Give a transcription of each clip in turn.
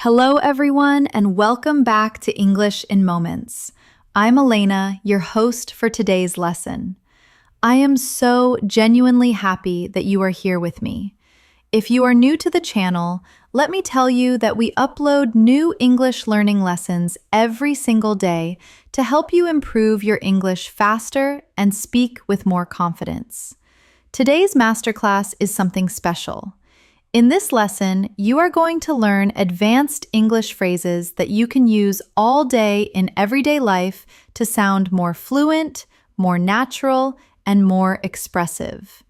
Hello, everyone, and welcome back to English in Moments. I'm Elena, your host for today's lesson. I am so genuinely happy that you are here with me. If you are new to the channel, let me tell you that we upload new English learning lessons every single day to help you improve your English faster and speak with more confidence. Today's masterclass is something special. In this lesson, you are going to learn advanced English phrases that you can use all day in everyday life to sound more fluent, more natural, and more expressive.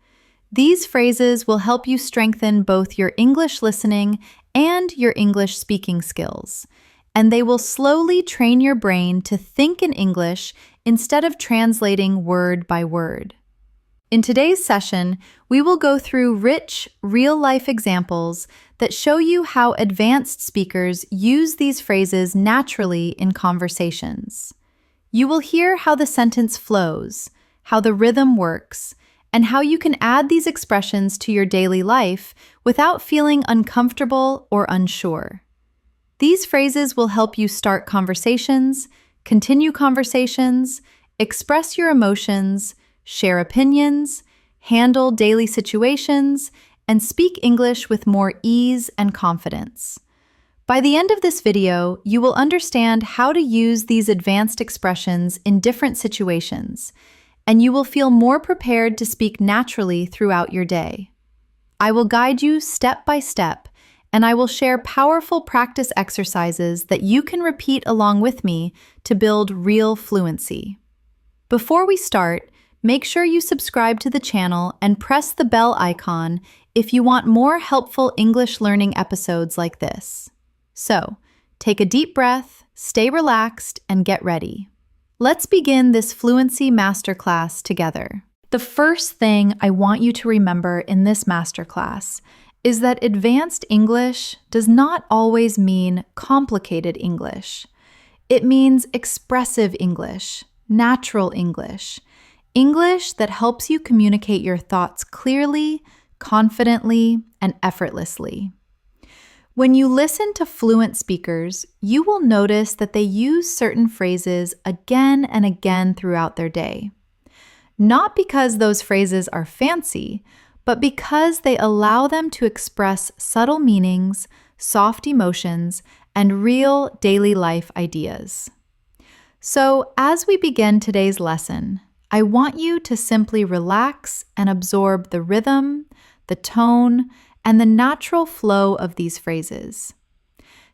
These phrases will help you strengthen both your English listening and your English speaking skills, and they will slowly train your brain to think in English instead of translating word by word. In today's session, we will go through rich, real-life examples that show you how advanced speakers use these phrases naturally in conversations. You will hear how the sentence flows, how the rhythm works, and how you can add these expressions to your daily life without feeling uncomfortable or unsure. These phrases will help you start conversations, continue conversations, express your emotions, share opinions, handle daily situations, and speak English with more ease and confidence. By the end of this video, you will understand how to use these advanced expressions in different situations, and you will feel more prepared to speak naturally throughout your day. I will guide you step by step, and I will share powerful practice exercises that you can repeat along with me to build real fluency. Before we start, make sure you subscribe to the channel and press the bell icon if you want more helpful English learning episodes like this. So, take a deep breath, stay relaxed, and get ready. Let's begin this fluency masterclass together. The first thing I want you to remember in this masterclass is that advanced English does not always mean complicated English. It means expressive English, natural English, English that helps you communicate your thoughts clearly, confidently, and effortlessly. When you listen to fluent speakers, you will notice that they use certain phrases again and again throughout their day. Not because those phrases are fancy, but because they allow them to express subtle meanings, soft emotions, and real daily life ideas. So, as we begin today's lesson, I want you to simply relax and absorb the rhythm, the tone, and the natural flow of these phrases.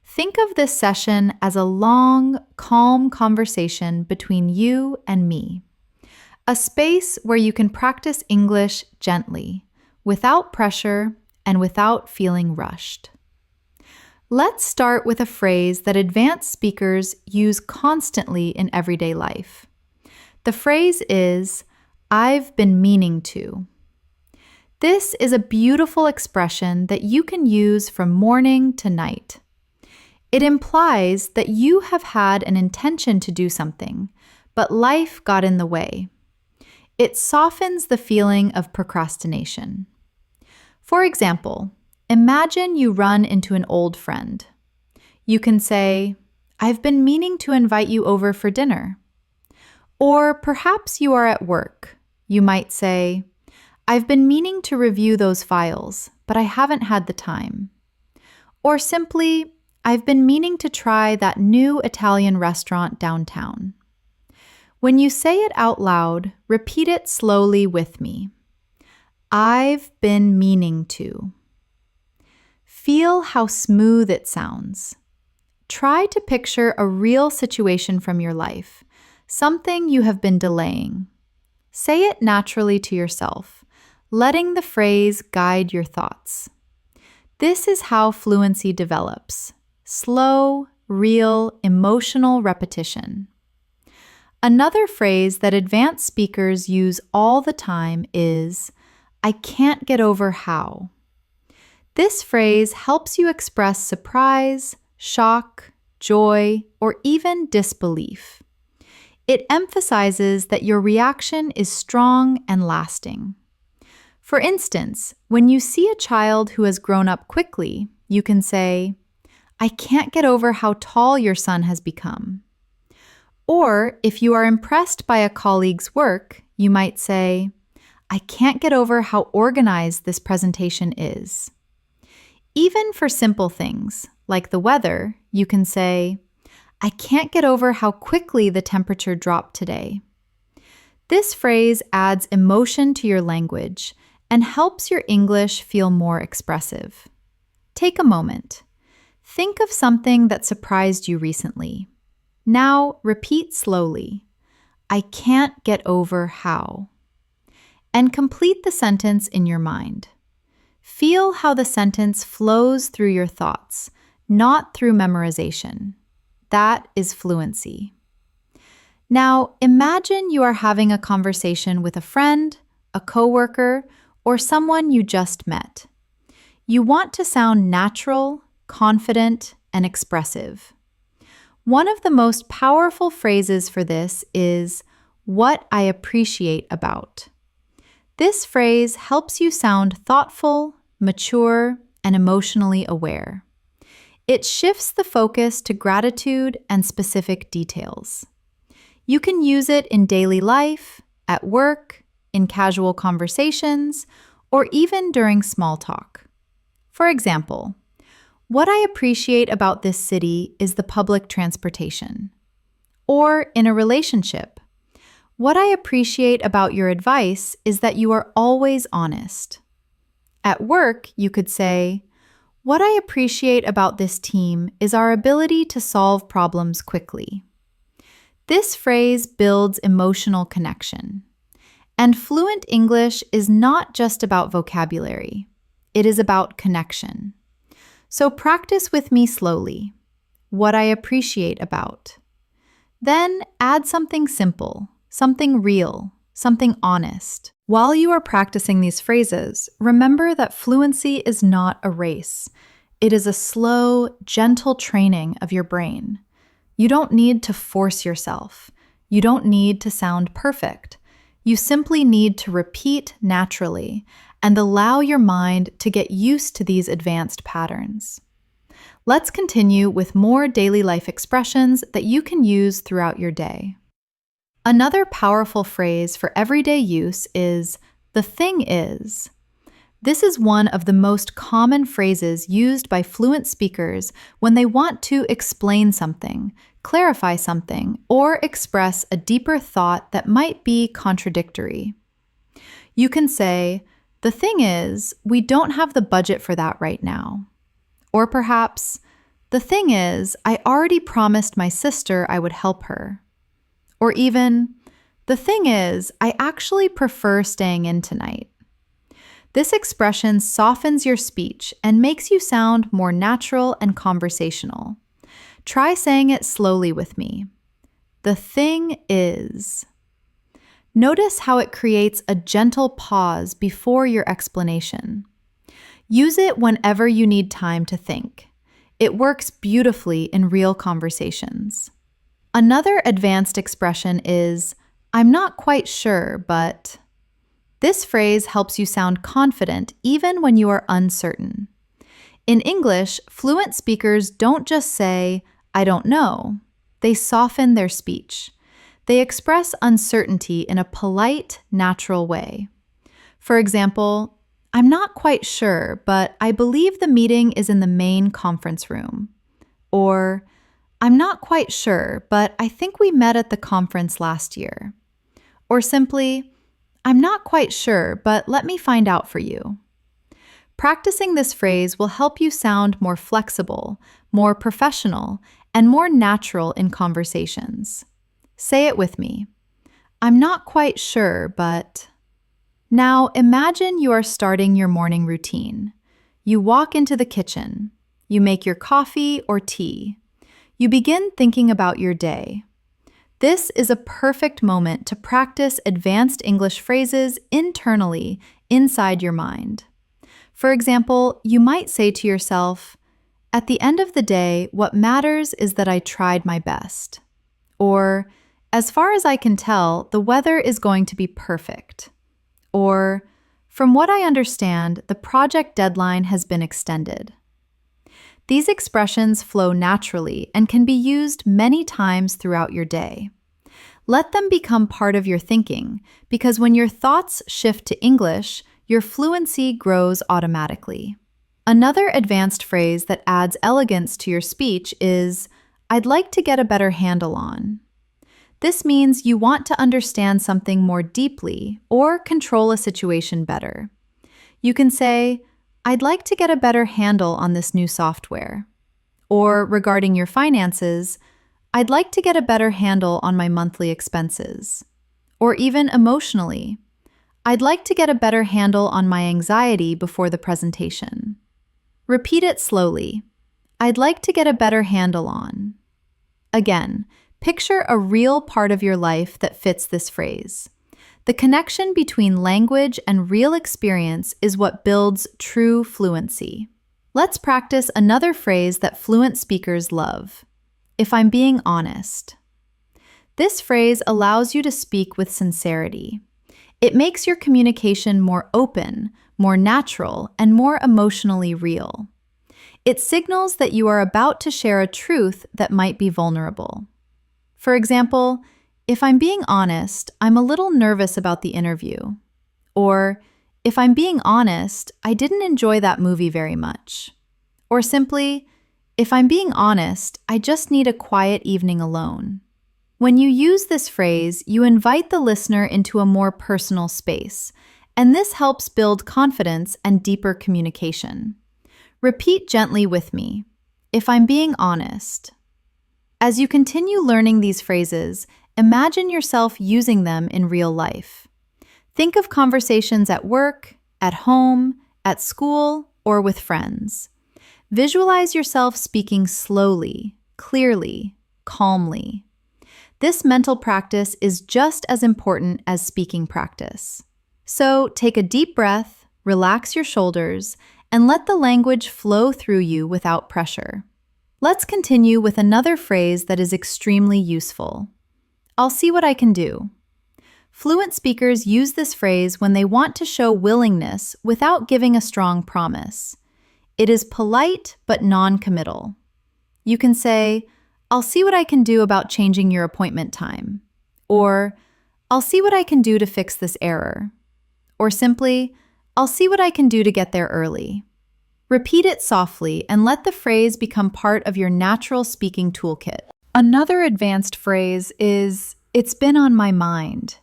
Think of this session as a long, calm conversation between you and me. A space where you can practice English gently, without pressure and without feeling rushed. Let's start with a phrase that advanced speakers use constantly in everyday life. The phrase is, "I've been meaning to." This is a beautiful expression that you can use from morning to night. It implies that you have had an intention to do something, but life got in the way. It softens the feeling of procrastination. For example, imagine you run into an old friend. You can say, "I've been meaning to invite you over for dinner." Or perhaps you are at work. You might say, "I've been meaning to review those files, but I haven't had the time." Or simply, "I've been meaning to try that new Italian restaurant downtown." When you say it out loud, repeat it slowly with me. I've been meaning to. Feel how smooth it sounds. Try to picture a real situation from your life, something you have been delaying. Say it naturally to yourself, letting the phrase guide your thoughts. This is how fluency develops: slow, real, emotional repetition. Another phrase that advanced speakers use all the time is, "I can't get over how." This phrase helps you express surprise, shock, joy, or even disbelief. It emphasizes that your reaction is strong and lasting. For instance, when you see a child who has grown up quickly, you can say, I can't get over how tall your son has become. Or if you are impressed by a colleague's work, you might say, I can't get over how organized this presentation is. Even for simple things, like the weather, you can say, I can't get over how quickly the temperature dropped today. This phrase adds emotion to your language and helps your English feel more expressive. Take a moment. Think of something that surprised you recently. Now repeat slowly, I can't get over how. And complete the sentence in your mind. Feel how the sentence flows through your thoughts, not through memorization. That is fluency. Now, imagine you are having a conversation with a friend, a coworker, or someone you just met. You want to sound natural, confident, and expressive. One of the most powerful phrases for this is, what I appreciate about. This phrase helps you sound thoughtful, mature, and emotionally aware. It shifts the focus to gratitude and specific details. You can use it in daily life, at work, in casual conversations, or even during small talk. For example, what I appreciate about this city is the public transportation. Or in a relationship, what I appreciate about your advice is that you are always honest. At work, you could say, what I appreciate about this team is our ability to solve problems quickly. This phrase builds emotional connection. And fluent English is not just about vocabulary. It is about connection. So practice with me slowly. What I appreciate about. Then add something simple, something real, something honest. While you are practicing these phrases, remember that fluency is not a race. It is a slow, gentle training of your brain. You don't need to force yourself. You don't need to sound perfect. You simply need to repeat naturally and allow your mind to get used to these advanced patterns. Let's continue with more daily life expressions that you can use throughout your day. Another powerful phrase for everyday use is, the thing is. This is one of the most common phrases used by fluent speakers when they want to explain something, clarify something, or express a deeper thought that might be contradictory. You can say, the thing is, we don't have the budget for that right now. Or perhaps, the thing is, I already promised my sister I would help her. Or even, the thing is, I actually prefer staying in tonight. This expression softens your speech and makes you sound more natural and conversational. Try saying it slowly with me. The thing is. Notice how it creates a gentle pause before your explanation. Use it whenever you need time to think. It works beautifully in real conversations. Another advanced expression is, I'm not quite sure, but... This phrase helps you sound confident even when you are uncertain. In English, fluent speakers don't just say, I don't know. They soften their speech. They express uncertainty in a polite, natural way. For example, I'm not quite sure, but I believe the meeting is in the main conference room. Or, I'm not quite sure, but I think we met at the conference last year. Or simply, I'm not quite sure, but let me find out for you. Practicing this phrase will help you sound more flexible, more professional, and more natural in conversations. Say it with me. I'm not quite sure, but... Now imagine you are starting your morning routine. You walk into the kitchen. You make your coffee or tea. You begin thinking about your day. This is a perfect moment to practice advanced English phrases internally inside your mind. For example, you might say to yourself, at the end of the day, what matters is that I tried my best. Or, as far as I can tell, the weather is going to be perfect. Or, from what I understand, the project deadline has been extended. These expressions flow naturally and can be used many times throughout your day. Let them become part of your thinking, because when your thoughts shift to English, your fluency grows automatically. Another advanced phrase that adds elegance to your speech is, "I'd like to get a better handle on." This means you want to understand something more deeply or control a situation better. You can say, "I'd like to get a better handle on this new software." Or regarding your finances, "I'd like to get a better handle on my monthly expenses." Or even emotionally, "I'd like to get a better handle on my anxiety before the presentation." Repeat it slowly. "I'd like to get a better handle on." Again, picture a real part of your life that fits this phrase. The connection between language and real experience is what builds true fluency. Let's practice another phrase that fluent speakers love. "If I'm being honest." This phrase allows you to speak with sincerity. It makes your communication more open, more natural, and more emotionally real. It signals that you are about to share a truth that might be vulnerable. For example, "If I'm being honest, I'm a little nervous about the interview." Or, "If I'm being honest, I didn't enjoy that movie very much." Or simply, "If I'm being honest, I just need a quiet evening alone." When you use this phrase, you invite the listener into a more personal space, and this helps build confidence and deeper communication. Repeat gently with me, "If I'm being honest." As you continue learning these phrases, imagine yourself using them in real life. Think of conversations at work, at home, at school, or with friends. Visualize yourself speaking slowly, clearly, calmly. This mental practice is just as important as speaking practice. So take a deep breath, relax your shoulders, and let the language flow through you without pressure. Let's continue with another phrase that is extremely useful. "I'll see what I can do." Fluent speakers use this phrase when they want to show willingness without giving a strong promise. It is polite but non-committal. You can say, "I'll see what I can do about changing your appointment time." Or, "I'll see what I can do to fix this error." Or simply, "I'll see what I can do to get there early." Repeat it softly and let the phrase become part of your natural speaking toolkit. Another advanced phrase is, "It's been on my mind."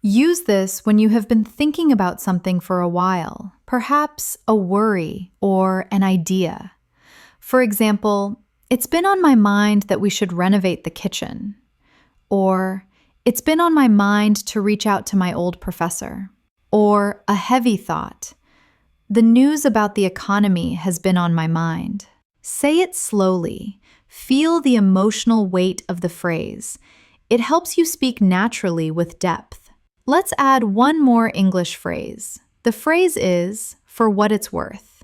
Use this when you have been thinking about something for a while, perhaps a worry or an idea. For example, "It's been on my mind that we should renovate the kitchen." Or, "It's been on my mind to reach out to my old professor." Or a heavy thought, "The news about the economy has been on my mind." Say it slowly. Feel the emotional weight of the phrase. It helps you speak naturally with depth. Let's add one more English phrase. The phrase is, "for what it's worth."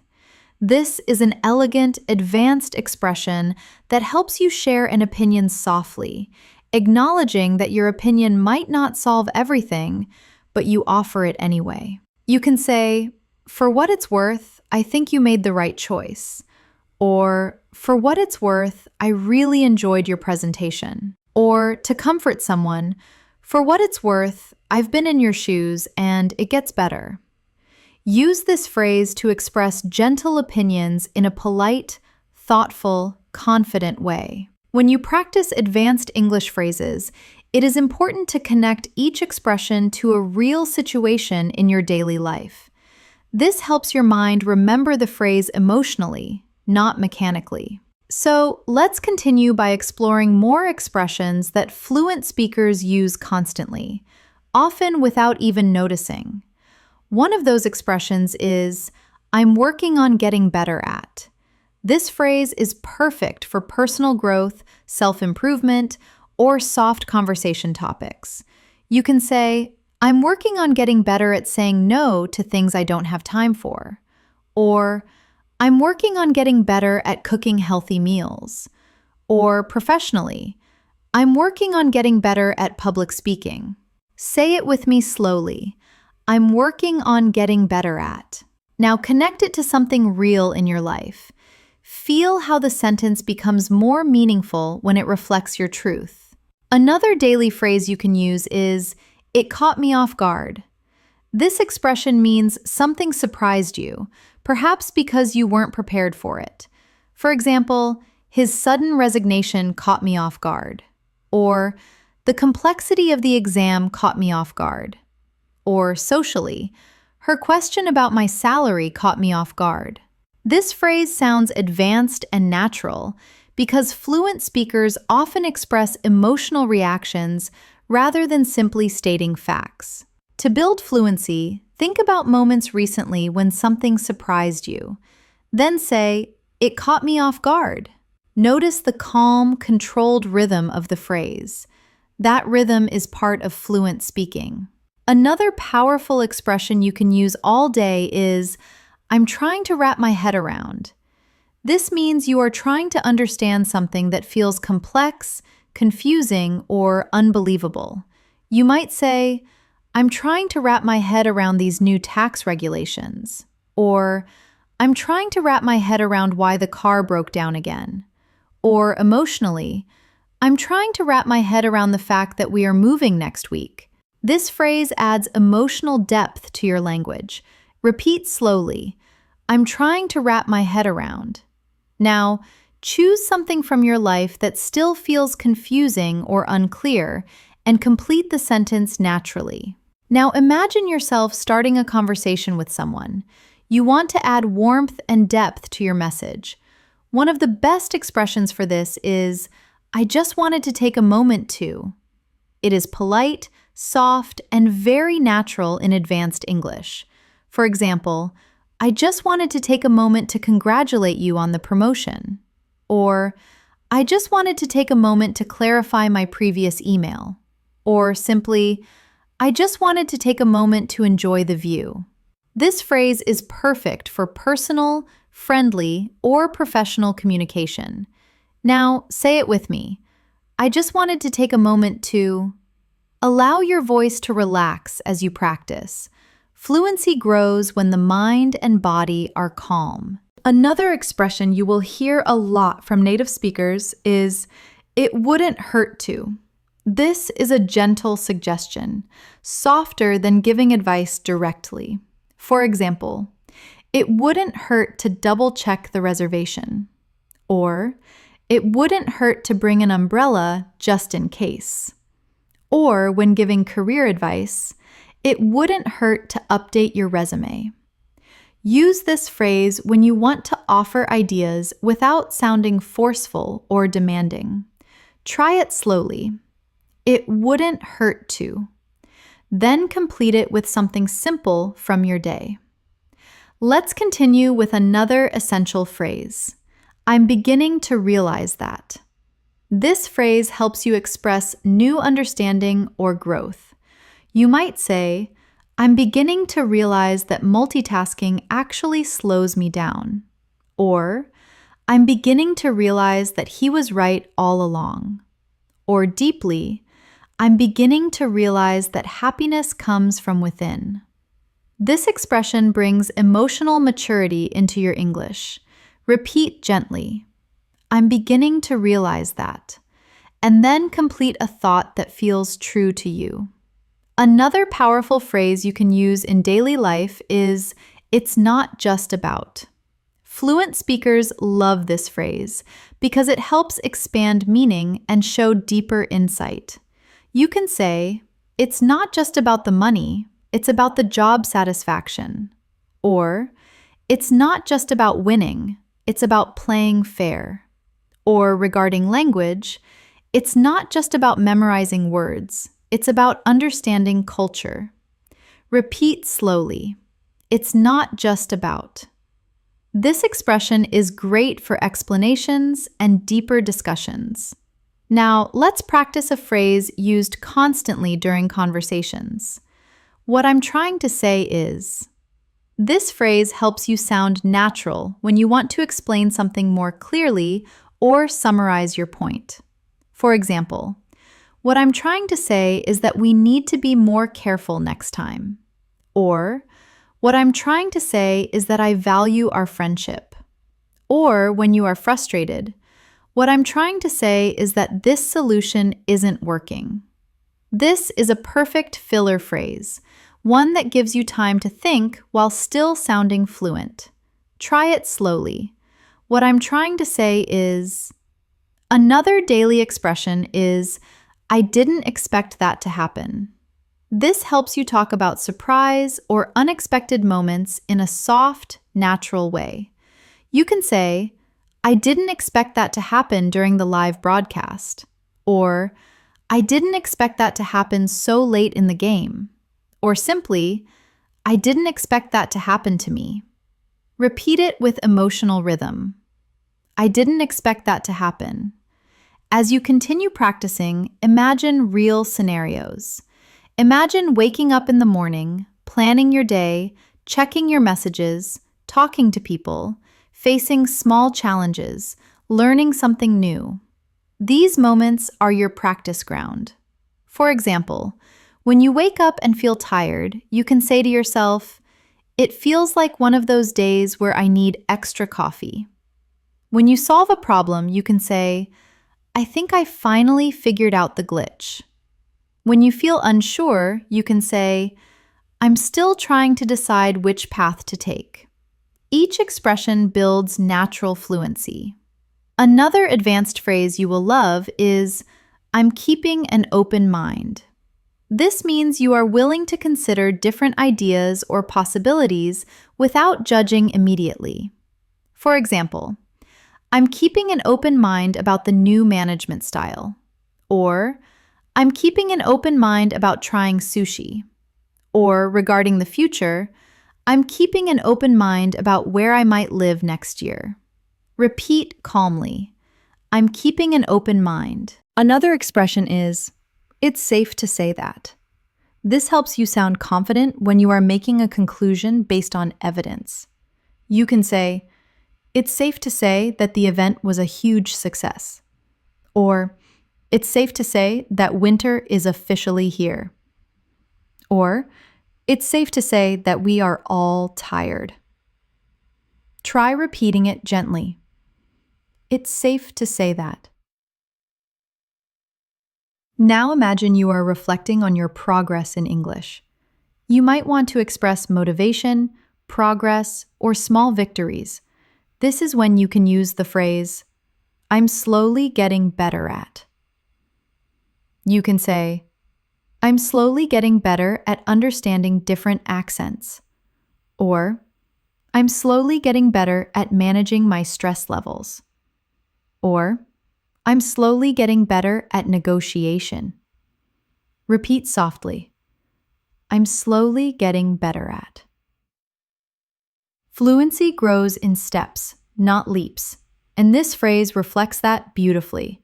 This is an elegant, advanced expression that helps you share an opinion softly, acknowledging that your opinion might not solve everything, but you offer it anyway. You can say, "For what it's worth, I think you made the right choice." Or, "For what it's worth, I really enjoyed your presentation." Or, to comfort someone, "For what it's worth, I've been in your shoes and it gets better." Use this phrase to express gentle opinions in a polite, thoughtful, confident way. When you practice advanced English phrases, it is important to connect each expression to a real situation in your daily life. This helps your mind remember the phrase emotionally, not mechanically. So let's continue by exploring more expressions that fluent speakers use constantly, often without even noticing. One of those expressions is, "I'm working on getting better at." This phrase is perfect for personal growth, self-improvement, or soft conversation topics. You can say, "I'm working on getting better at saying no to things I don't have time for." Or, "I'm working on getting better at cooking healthy meals." Or professionally, "I'm working on getting better at public speaking." Say it with me slowly. "I'm working on getting better at." Now connect it to something real in your life. Feel how the sentence becomes more meaningful when it reflects your truth. Another daily phrase you can use is, "It caught me off guard." This expression means something surprised you, perhaps because you weren't prepared for it. For example, "His sudden resignation caught me off guard." Or, "The complexity of the exam caught me off guard." Or socially, "Her question about my salary caught me off guard." This phrase sounds advanced and natural because fluent speakers often express emotional reactions rather than simply stating facts. To build fluency, think about moments recently when something surprised you. Then say, "It caught me off guard." Notice the calm, controlled rhythm of the phrase. That rhythm is part of fluent speaking. Another powerful expression you can use all day is, "I'm trying to wrap my head around." This means you are trying to understand something that feels complex, confusing, or unbelievable. You might say, "I'm trying to wrap my head around these new tax regulations." Or, "I'm trying to wrap my head around why the car broke down again." Or emotionally, "I'm trying to wrap my head around the fact that we are moving next week." This phrase adds emotional depth to your language. Repeat slowly, "I'm trying to wrap my head around." Now, choose something from your life that still feels confusing or unclear and complete the sentence naturally. Now imagine yourself starting a conversation with someone. You want to add warmth and depth to your message. One of the best expressions for this is, "I just wanted to take a moment to." It is polite, soft, and very natural in advanced English. For example, "I just wanted to take a moment to congratulate you on the promotion." Or, "I just wanted to take a moment to clarify my previous email." Or simply, "I just wanted to take a moment to enjoy the view." This phrase is perfect for personal, friendly, or professional communication. Now, say it with me. "I just wanted to take a moment to..." Allow your voice to relax as you practice. Fluency grows when the mind and body are calm. Another expression you will hear a lot from native speakers is, "It wouldn't hurt to." This is a gentle suggestion, softer than giving advice directly. For example, "It wouldn't hurt to double-check the reservation." Or, "It wouldn't hurt to bring an umbrella just in case." Or, when giving career advice, "It wouldn't hurt to update your resume." Use this phrase when you want to offer ideas without sounding forceful or demanding. Try it slowly. "It wouldn't hurt to." Then complete it with something simple from your day. Let's continue with another essential phrase. "I'm beginning to realize that." This phrase helps you express new understanding or growth. You might say, "I'm beginning to realize that multitasking actually slows me down." Or, "I'm beginning to realize that he was right all along." Or deeply, "I'm beginning to realize that happiness comes from within." This expression brings emotional maturity into your English. Repeat gently, "I'm beginning to realize that," and then complete a thought that feels true to you. Another powerful phrase you can use in daily life is, "It's not just about." Fluent speakers love this phrase because it helps expand meaning and show deeper insight. You can say, "It's not just about the money, it's about the job satisfaction." Or, "It's not just about winning, it's about playing fair." Or regarding language, "It's not just about memorizing words, it's about understanding culture." Repeat slowly, "It's not just about." This expression is great for explanations and deeper discussions. Now, let's practice a phrase used constantly during conversations. "What I'm trying to say is..." This phrase helps you sound natural when you want to explain something more clearly or summarize your point. For example, "What I'm trying to say is that we need to be more careful next time." Or, "What I'm trying to say is that I value our friendship." or when you are frustrated. What I'm trying to say is that this solution isn't working. This is a perfect filler phrase, one that gives you time to think while still sounding fluent. Try it slowly. What I'm trying to say is, another daily expression is, I didn't expect that to happen. This helps you talk about surprise or unexpected moments in a soft, natural way. You can say, I didn't expect that to happen during the live broadcast, or I didn't expect that to happen so late in the game, or simply, I didn't expect that to happen to me. Repeat it with emotional rhythm. I didn't expect that to happen. As you continue practicing, imagine real scenarios. Imagine waking up in the morning, planning your day, checking your messages, talking to people, facing small challenges, learning something new. These moments are your practice ground. For example, when you wake up and feel tired, you can say to yourself, it feels like one of those days where I need extra coffee. When you solve a problem, you can say, I think I finally figured out the glitch. When you feel unsure, you can say, I'm still trying to decide which path to take. Each expression builds natural fluency. Another advanced phrase you will love is, I'm keeping an open mind. This means you are willing to consider different ideas or possibilities without judging immediately. For example, I'm keeping an open mind about the new management style. Or, I'm keeping an open mind about trying sushi. Or, regarding the future, I'm keeping an open mind about where I might live next year. Repeat calmly. I'm keeping an open mind. Another expression is, it's safe to say that. This helps you sound confident when you are making a conclusion based on evidence. You can say, it's safe to say that the event was a huge success. Or, it's safe to say that winter is officially here. Or, it's safe to say that we are all tired. Try repeating it gently. It's safe to say that. Now imagine you are reflecting on your progress in English. You might want to express motivation, progress, or small victories. This is when you can use the phrase, I'm slowly getting better at. You can say, I'm slowly getting better at understanding different accents. Or, I'm slowly getting better at managing my stress levels. Or, I'm slowly getting better at negotiation. Repeat softly. I'm slowly getting better at. Fluency grows in steps, not leaps, and this phrase reflects that beautifully.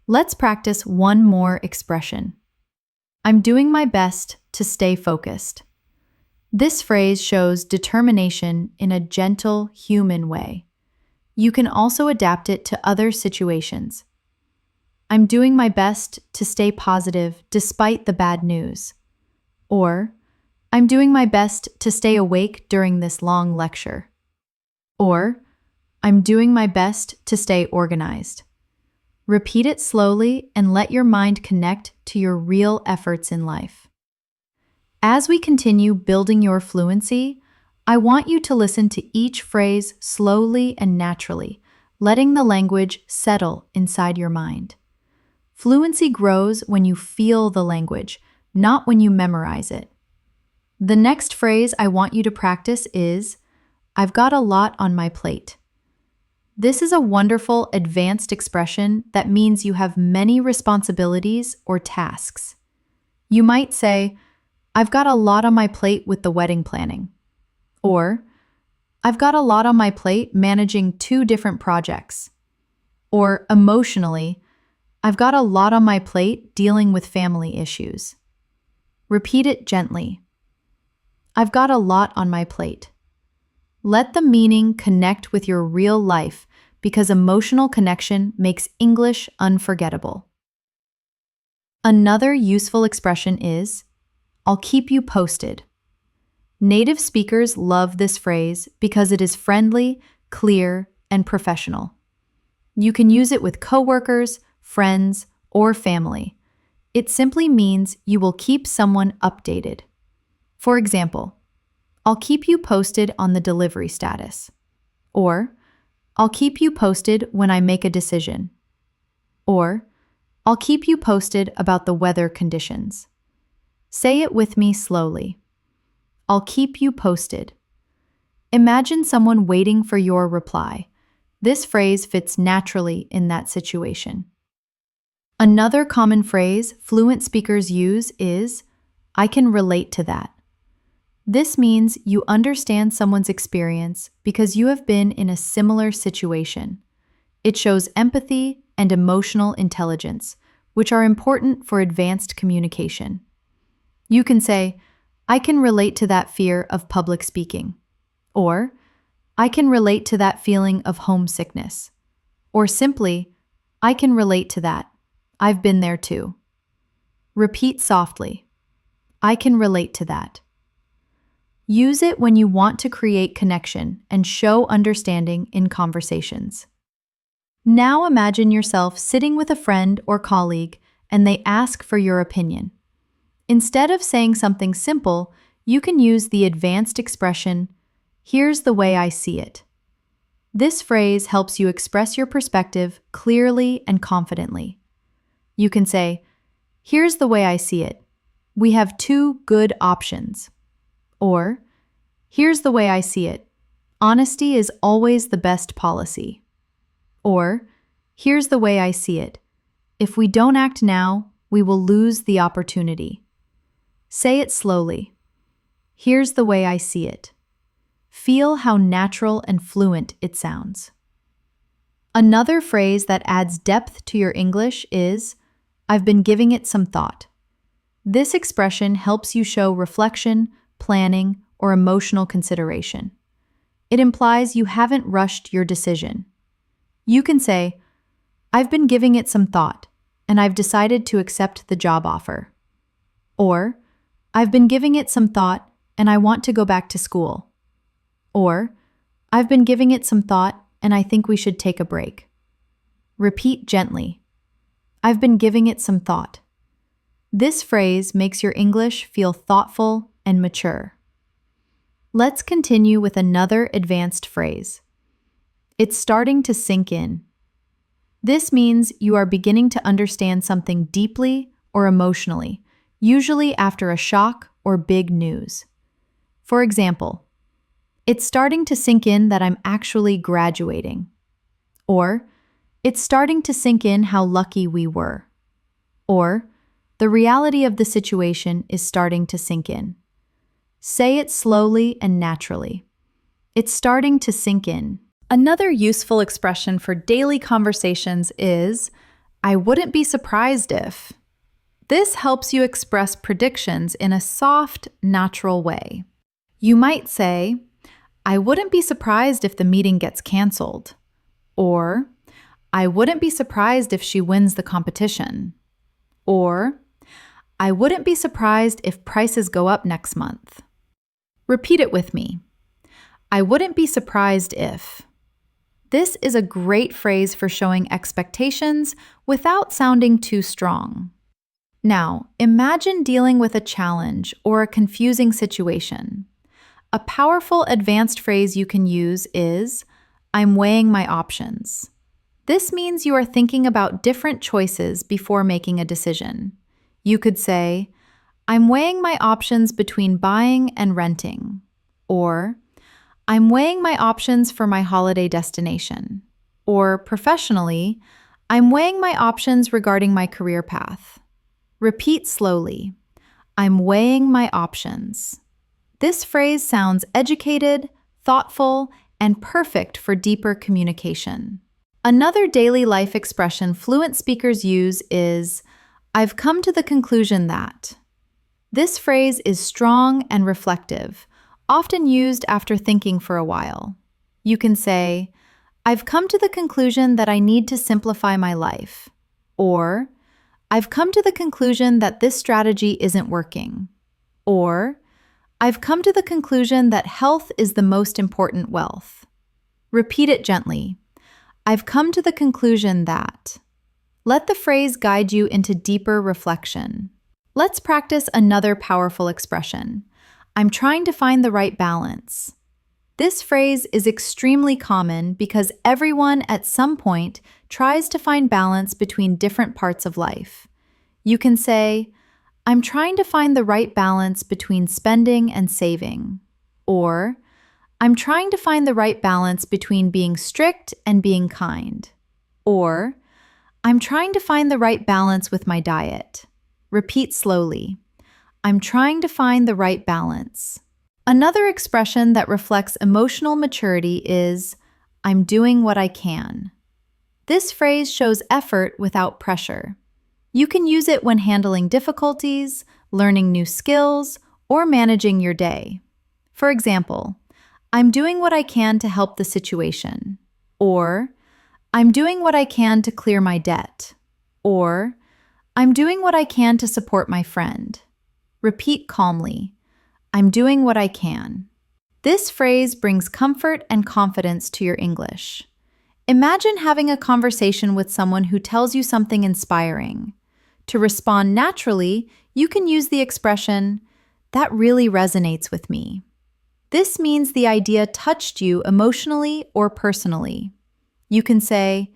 Let's practice one more expression. I'm doing my best to stay focused. This phrase shows determination in a gentle, human way. You can also adapt it to other situations. I'm doing my best to stay positive despite the bad news. Or, I'm doing my best to stay awake during this long lecture. Or, I'm doing my best to stay organized. Repeat it slowly and let your mind connect to your real efforts in life. As we continue building your fluency, I want you to listen to each phrase slowly and naturally, letting the language settle inside your mind. Fluency grows when you feel the language, not when you memorize it. The next phrase I want you to practice is, I've got a lot on my plate. This is a wonderful advanced expression that means you have many responsibilities or tasks. You might say, I've got a lot on my plate with the wedding planning. Or, I've got a lot on my plate managing 2 different projects. Or emotionally, I've got a lot on my plate dealing with family issues. Repeat it gently. I've got a lot on my plate. Let the meaning connect with your real life because emotional connection makes English unforgettable. Another useful expression is, I'll keep you posted. Native speakers love this phrase because it is friendly, clear, and professional. You can use it with coworkers, friends, or family. It simply means you will keep someone updated. For example, I'll keep you posted on the delivery status. Or, I'll keep you posted when I make a decision. Or, I'll keep you posted about the weather conditions. Say it with me slowly. I'll keep you posted. Imagine someone waiting for your reply. This phrase fits naturally in that situation. Another common phrase fluent speakers use is, I can relate to that. This means you understand someone's experience because you have been in a similar situation. It shows empathy and emotional intelligence, which are important for advanced communication. You can say, I can relate to that fear of public speaking. Or, I can relate to that feeling of homesickness. Or simply, I can relate to that. I've been there too. Repeat softly. I can relate to that. Use it when you want to create connection and show understanding in conversations. Now imagine yourself sitting with a friend or colleague and they ask for your opinion. Instead of saying something simple, you can use the advanced expression, here's the way I see it. This phrase helps you express your perspective clearly and confidently. You can say, here's the way I see it. We have two good options. Or, here's the way I see it. Honesty is always the best policy. Or, here's the way I see it. If we don't act now, we will lose the opportunity. Say it slowly. Here's the way I see it. Feel how natural and fluent it sounds. Another phrase that adds depth to your English is, I've been giving it some thought. This expression helps you show reflection, planning, or emotional consideration. It implies you haven't rushed your decision. You can say, I've been giving it some thought, and I've decided to accept the job offer. Or, I've been giving it some thought, and I want to go back to school. Or, I've been giving it some thought, and I think we should take a break. Repeat gently. I've been giving it some thought. This phrase makes your English feel thoughtful and mature. Let's continue with another advanced phrase. It's starting to sink in. This means you are beginning to understand something deeply or emotionally, usually after a shock or big news. For example, it's starting to sink in that I'm actually graduating. Or, it's starting to sink in how lucky we were. Or, the reality of the situation is starting to sink in. Say it slowly and naturally. It's starting to sink in. Another useful expression for daily conversations is, I wouldn't be surprised if. This helps you express predictions in a soft, natural way. You might say, I wouldn't be surprised if the meeting gets canceled. Or, I wouldn't be surprised if she wins the competition. Or, I wouldn't be surprised if prices go up next month. Repeat it with me. I wouldn't be surprised if. This is a great phrase for showing expectations without sounding too strong. Now, imagine dealing with a challenge or a confusing situation. A powerful advanced phrase you can use is, I'm weighing my options. This means you are thinking about different choices before making a decision. You could say, I'm weighing my options between buying and renting. Or, I'm weighing my options for my holiday destination. Or professionally, I'm weighing my options regarding my career path. Repeat slowly. I'm weighing my options. This phrase sounds educated, thoughtful, and perfect for deeper communication. Another daily life expression fluent speakers use is, I've come to the conclusion that. This phrase is strong and reflective, often used after thinking for a while. You can say, I've come to the conclusion that I need to simplify my life. Or, I've come to the conclusion that this strategy isn't working. Or, I've come to the conclusion that health is the most important wealth. Repeat it gently. I've come to the conclusion that. Let the phrase guide you into deeper reflection. Let's practice another powerful expression. I'm trying to find the right balance. This phrase is extremely common because everyone at some point tries to find balance between different parts of life. You can say, I'm trying to find the right balance between spending and saving. Or, I'm trying to find the right balance between being strict and being kind. Or, I'm trying to find the right balance with my diet. Repeat slowly. I'm trying to find the right balance. Another expression that reflects emotional maturity is, I'm doing what I can. This phrase shows effort without pressure. You can use it when handling difficulties, learning new skills, or managing your day. For example, I'm doing what I can to help the situation. Or, I'm doing what I can to clear my debt. Or, I'm doing what I can to support my friend. Repeat calmly. I'm doing what I can. This phrase brings comfort and confidence to your English. Imagine having a conversation with someone who tells you something inspiring. To respond naturally, you can use the expression, that really resonates with me. This means the idea touched you emotionally or personally. You can say,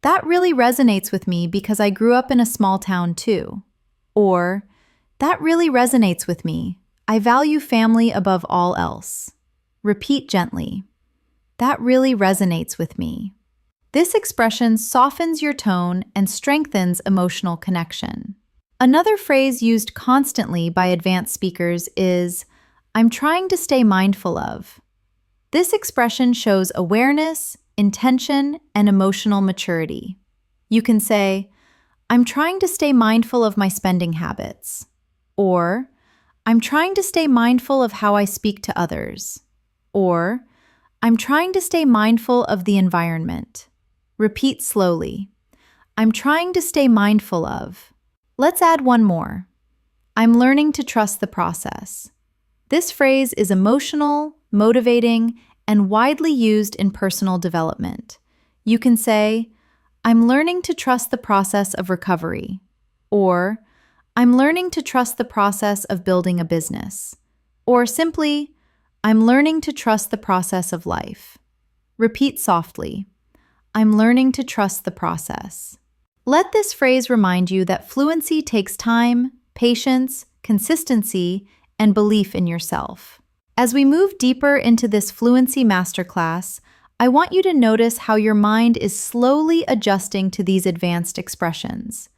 that really resonates with me because I grew up in a small town too. Or, that really resonates with me. I value family above all else. Repeat gently. That really resonates with me. This expression softens your tone and strengthens emotional connection. Another phrase used constantly by advanced speakers is, I'm trying to stay mindful of. This expression shows awareness, intention, and emotional maturity. You can say, I'm trying to stay mindful of my spending habits. Or, I'm trying to stay mindful of how I speak to others. Or, I'm trying to stay mindful of the environment. Repeat slowly. I'm trying to stay mindful of. Let's add one more. I'm learning to trust the process. This phrase is emotional, motivating, and widely used in personal development. You can say, I'm learning to trust the process of recovery. Or, I'm learning to trust the process of building a business. Or simply, I'm learning to trust the process of life. Repeat softly. I'm learning to trust the process. Let this phrase remind you that fluency takes time, patience, consistency, and belief in yourself. As we move deeper into this fluency masterclass, I want you to notice how your mind is slowly adjusting to these advanced expressions.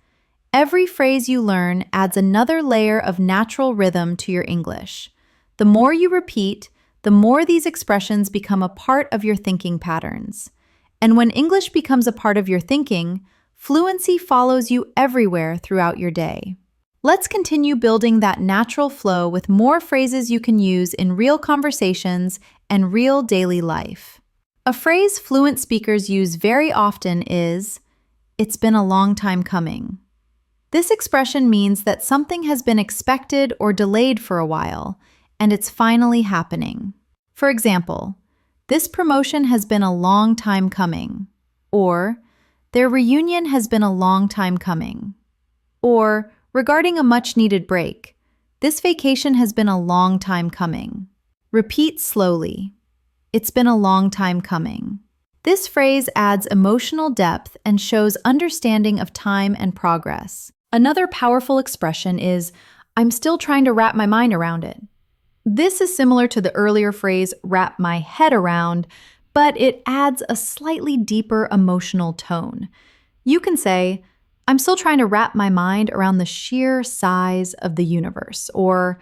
Every phrase you learn adds another layer of natural rhythm to your English. The more you repeat, the more these expressions become a part of your thinking patterns. And when English becomes a part of your thinking, fluency follows you everywhere throughout your day. Let's continue building that natural flow with more phrases you can use in real conversations and real daily life. A phrase fluent speakers use very often is, it's been a long time coming. This expression means that something has been expected or delayed for a while, and it's finally happening. For example, this promotion has been a long time coming. Or, their reunion has been a long time coming. Or, regarding a much-needed break, this vacation has been a long time coming. Repeat slowly. It's been a long time coming. This phrase adds emotional depth and shows understanding of time and progress. Another powerful expression is, I'm still trying to wrap my mind around it. This is similar to the earlier phrase, wrap my head around, but it adds a slightly deeper emotional tone. You can say, I'm still trying to wrap my mind around the sheer size of the universe, or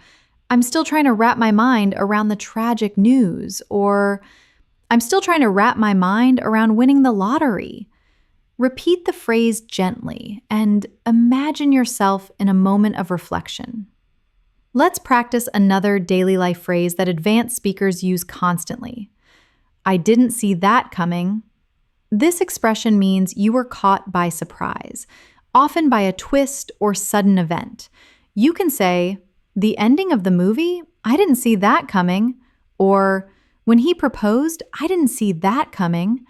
I'm still trying to wrap my mind around the tragic news, or I'm still trying to wrap my mind around winning the lottery. Repeat the phrase gently and imagine yourself in a moment of reflection. Let's practice another daily life phrase that advanced speakers use constantly. I didn't see that coming. This expression means you were caught by surprise, often by a twist or sudden event. You can say, the ending of the movie? I didn't see that coming. Or, when he proposed, I didn't see that coming.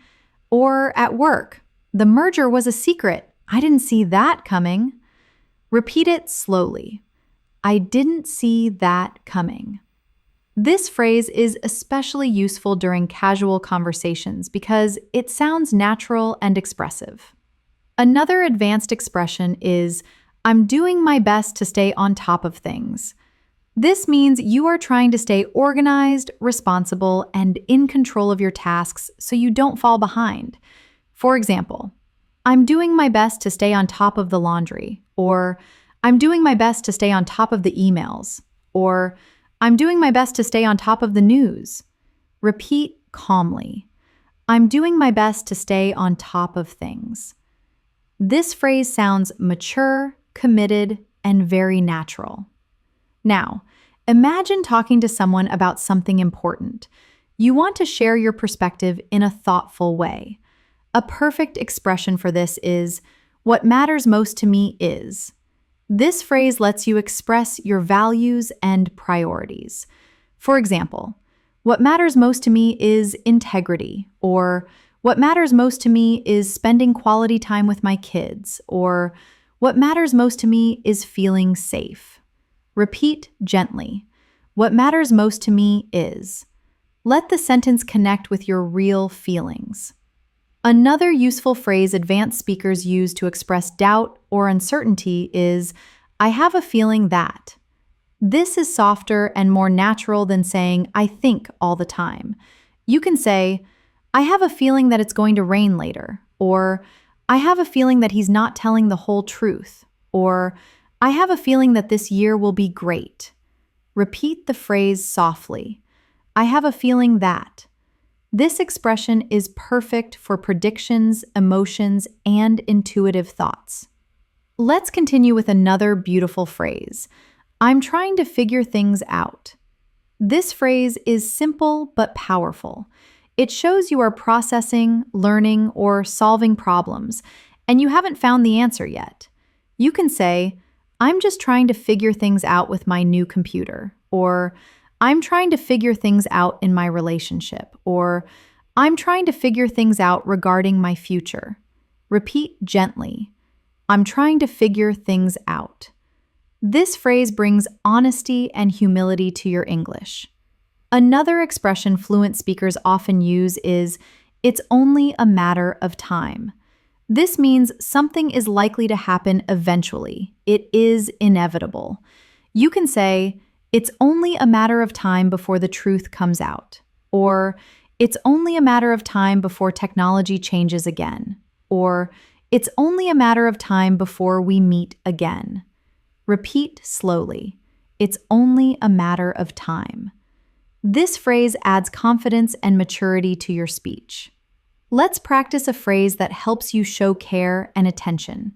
Or at work, the merger was a secret. I didn't see that coming. Repeat it slowly. I didn't see that coming. This phrase is especially useful during casual conversations because it sounds natural and expressive. Another advanced expression is, I'm doing my best to stay on top of things. This means you are trying to stay organized, responsible, and in control of your tasks so you don't fall behind. For example, I'm doing my best to stay on top of the laundry, or I'm doing my best to stay on top of the emails, or I'm doing my best to stay on top of the news. Repeat calmly. I'm doing my best to stay on top of things. This phrase sounds mature, committed, and very natural. Now, imagine talking to someone about something important. You want to share your perspective in a thoughtful way. A perfect expression for this is, what matters most to me is. This phrase lets you express your values and priorities. For example, what matters most to me is integrity, or what matters most to me is spending quality time with my kids, or what matters most to me is feeling safe. Repeat gently. What matters most to me is. Let the sentence connect with your real feelings. Another useful phrase advanced speakers use to express doubt or uncertainty is, I have a feeling that. This is softer and more natural than saying, I think all the time. You can say, I have a feeling that it's going to rain later, or I have a feeling that he's not telling the whole truth, or I have a feeling that this year will be great. Repeat the phrase softly. I have a feeling that. This expression is perfect for predictions, emotions, and intuitive thoughts. Let's continue with another beautiful phrase. I'm trying to figure things out. This phrase is simple but powerful. It shows you are processing, learning, or solving problems, and you haven't found the answer yet. You can say, I'm just trying to figure things out with my new computer, or I'm trying to figure things out in my relationship, or I'm trying to figure things out regarding my future. Repeat gently. I'm trying to figure things out. This phrase brings honesty and humility to your English. Another expression fluent speakers often use is, it's only a matter of time. This means something is likely to happen eventually. It is inevitable. You can say, it's only a matter of time before the truth comes out. Or, it's only a matter of time before technology changes again. Or, it's only a matter of time before we meet again. Repeat slowly. It's only a matter of time. This phrase adds confidence and maturity to your speech. Let's practice a phrase that helps you show care and attention.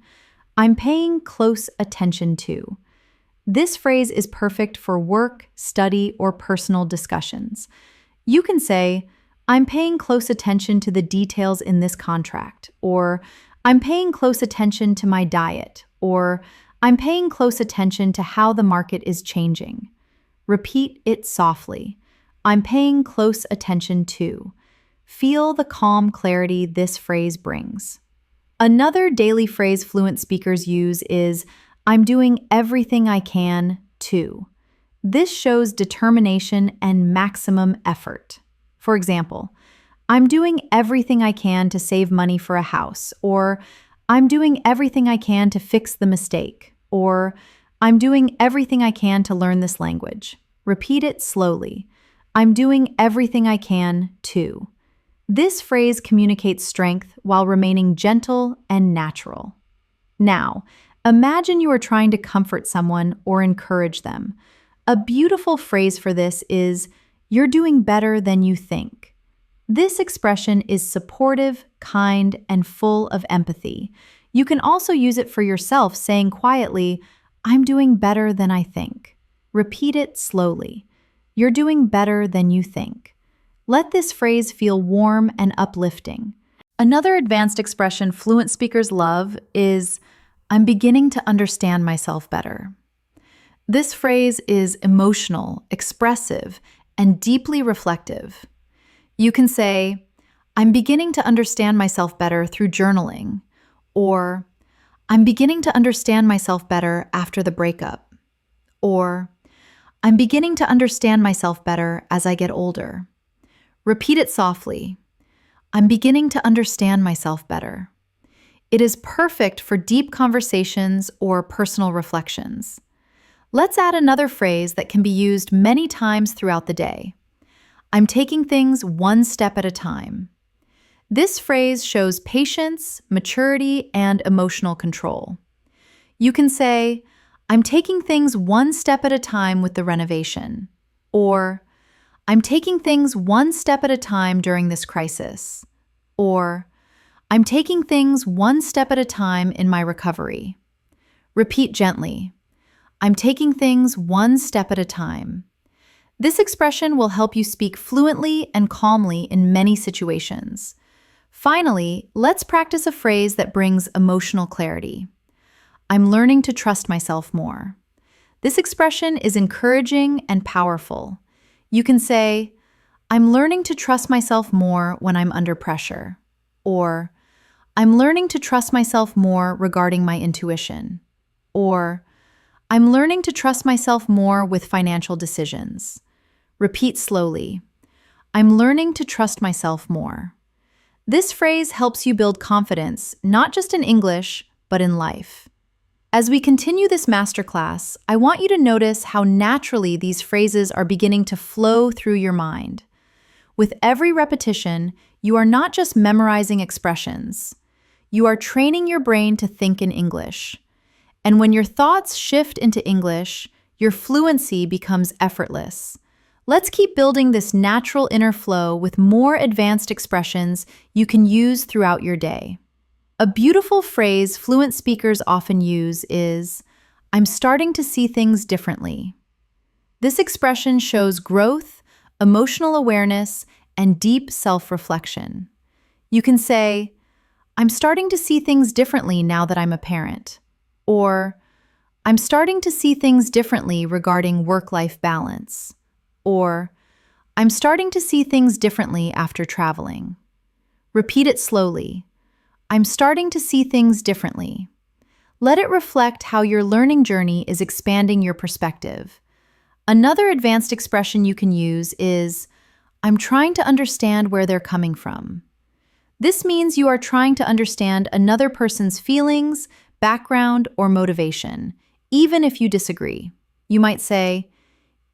I'm paying close attention to. This phrase is perfect for work, study, or personal discussions. You can say, I'm paying close attention to the details in this contract, or I'm paying close attention to my diet, or I'm paying close attention to how the market is changing. Repeat it softly. I'm paying close attention to. Feel the calm clarity this phrase brings. Another daily phrase fluent speakers use is, I'm doing everything I can to. This shows determination and maximum effort. For example, I'm doing everything I can to save money for a house, or I'm doing everything I can to fix the mistake, or I'm doing everything I can to learn this language. Repeat it slowly. I'm doing everything I can to. This phrase communicates strength while remaining gentle and natural. Now, imagine you are trying to comfort someone or encourage them. A beautiful phrase for this is, you're doing better than you think. This expression is supportive, kind, and full of empathy. You can also use it for yourself, saying quietly, I'm doing better than I think. Repeat it slowly. You're doing better than you think. Let this phrase feel warm and uplifting. Another advanced expression fluent speakers love is, I'm beginning to understand myself better. This phrase is emotional, expressive, and deeply reflective. You can say, I'm beginning to understand myself better through journaling. Or, I'm beginning to understand myself better after the breakup. Or, I'm beginning to understand myself better as I get older. Repeat it softly. I'm beginning to understand myself better. It is perfect for deep conversations or personal reflections. Let's add another phrase that can be used many times throughout the day. I'm taking things one step at a time. This phrase shows patience, maturity, and emotional control. You can say, I'm taking things one step at a time with the renovation. Or, I'm taking things one step at a time during this crisis. Or, I'm taking things one step at a time in my recovery. Repeat gently. I'm taking things one step at a time. This expression will help you speak fluently and calmly in many situations. Finally, let's practice a phrase that brings emotional clarity. I'm learning to trust myself more. This expression is encouraging and powerful. You can say, I'm learning to trust myself more when I'm under pressure. Or, I'm learning to trust myself more regarding my intuition. Or, I'm learning to trust myself more with financial decisions. Repeat slowly. I'm learning to trust myself more. This phrase helps you build confidence, not just in English, but in life. As we continue this masterclass, I want you to notice how naturally these phrases are beginning to flow through your mind. With every repetition, you are not just memorizing expressions. You are training your brain to think in English. And when your thoughts shift into English, your fluency becomes effortless. Let's keep building this natural inner flow with more advanced expressions you can use throughout your day. A beautiful phrase fluent speakers often use is, I'm starting to see things differently. This expression shows growth, emotional awareness, and deep self-reflection. You can say, I'm starting to see things differently now that I'm a parent. Or, I'm starting to see things differently regarding work-life balance. Or, I'm starting to see things differently after traveling. Repeat it slowly. I'm starting to see things differently. Let it reflect how your learning journey is expanding your perspective. Another advanced expression you can use is, I'm trying to understand where they're coming from. This means you are trying to understand another person's feelings, background, or motivation, even if you disagree. You might say,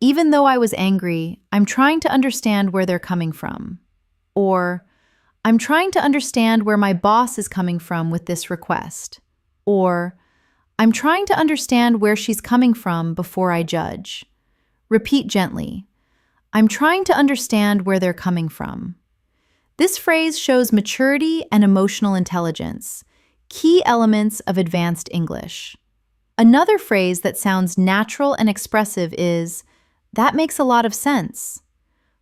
even though I was angry, I'm trying to understand where they're coming from. Or, I'm trying to understand where my boss is coming from with this request. Or, I'm trying to understand where she's coming from before I judge. Repeat gently. I'm trying to understand where they're coming from. This phrase shows maturity and emotional intelligence, key elements of advanced English. Another phrase that sounds natural and expressive is, that makes a lot of sense.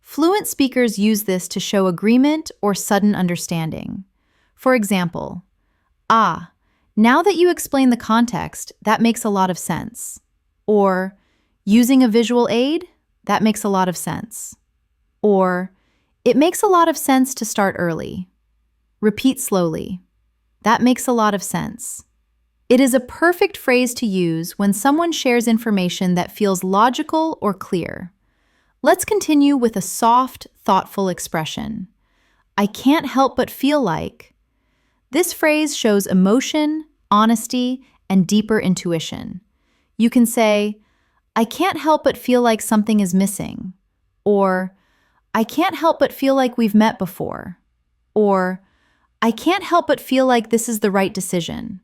Fluent speakers use this to show agreement or sudden understanding. For example, now that you explain the context, that makes a lot of sense. Or, using a visual aid, that makes a lot of sense. Or, it makes a lot of sense to start early. Repeat slowly. That makes a lot of sense. It is a perfect phrase to use when someone shares information that feels logical or clear. Let's continue with a soft, thoughtful expression. I can't help but feel like. This phrase shows emotion, honesty, and deeper intuition. You can say, I can't help but feel like something is missing. Or, I can't help but feel like we've met before. Or, I can't help but feel like this is the right decision.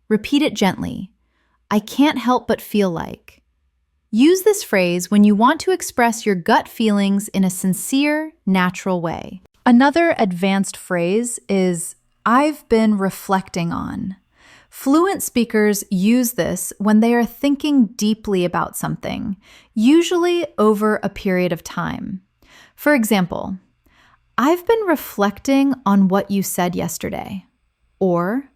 Repeat it gently. I can't help but feel like. Use this phrase when you want to express your gut feelings in a sincere, natural way. Another advanced phrase is, I've been reflecting on. Fluent speakers use this when they are thinking deeply about something, usually over a period of time. For example, I've been reflecting on what you said yesterday. Or,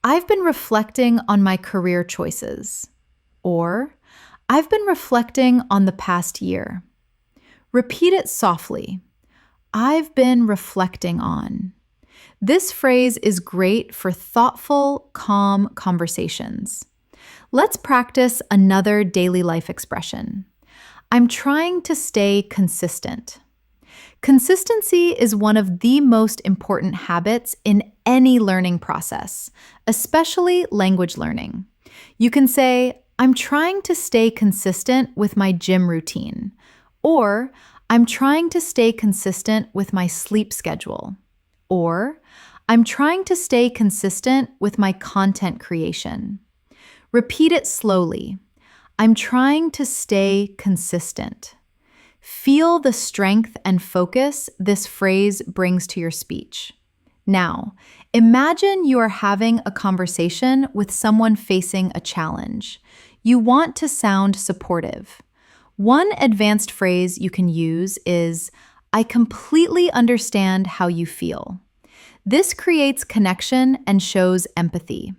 I've been reflecting on my career choices. Or, I've been reflecting on the past year. Repeat it softly. I've been reflecting on. This phrase is great for thoughtful, calm conversations. Let's practice another daily life expression. I'm trying to stay consistent. Consistency is one of the most important habits in any learning process, especially language learning. You can say, I'm trying to stay consistent with my gym routine, or I'm trying to stay consistent with my sleep schedule, or I'm trying to stay consistent with my content creation. Repeat it slowly. I'm trying to stay consistent. Feel the strength and focus this phrase brings to your speech. Now, imagine you are having a conversation with someone facing a challenge. You want to sound supportive. One advanced phrase you can use is, I completely understand how you feel. This creates connection and shows empathy.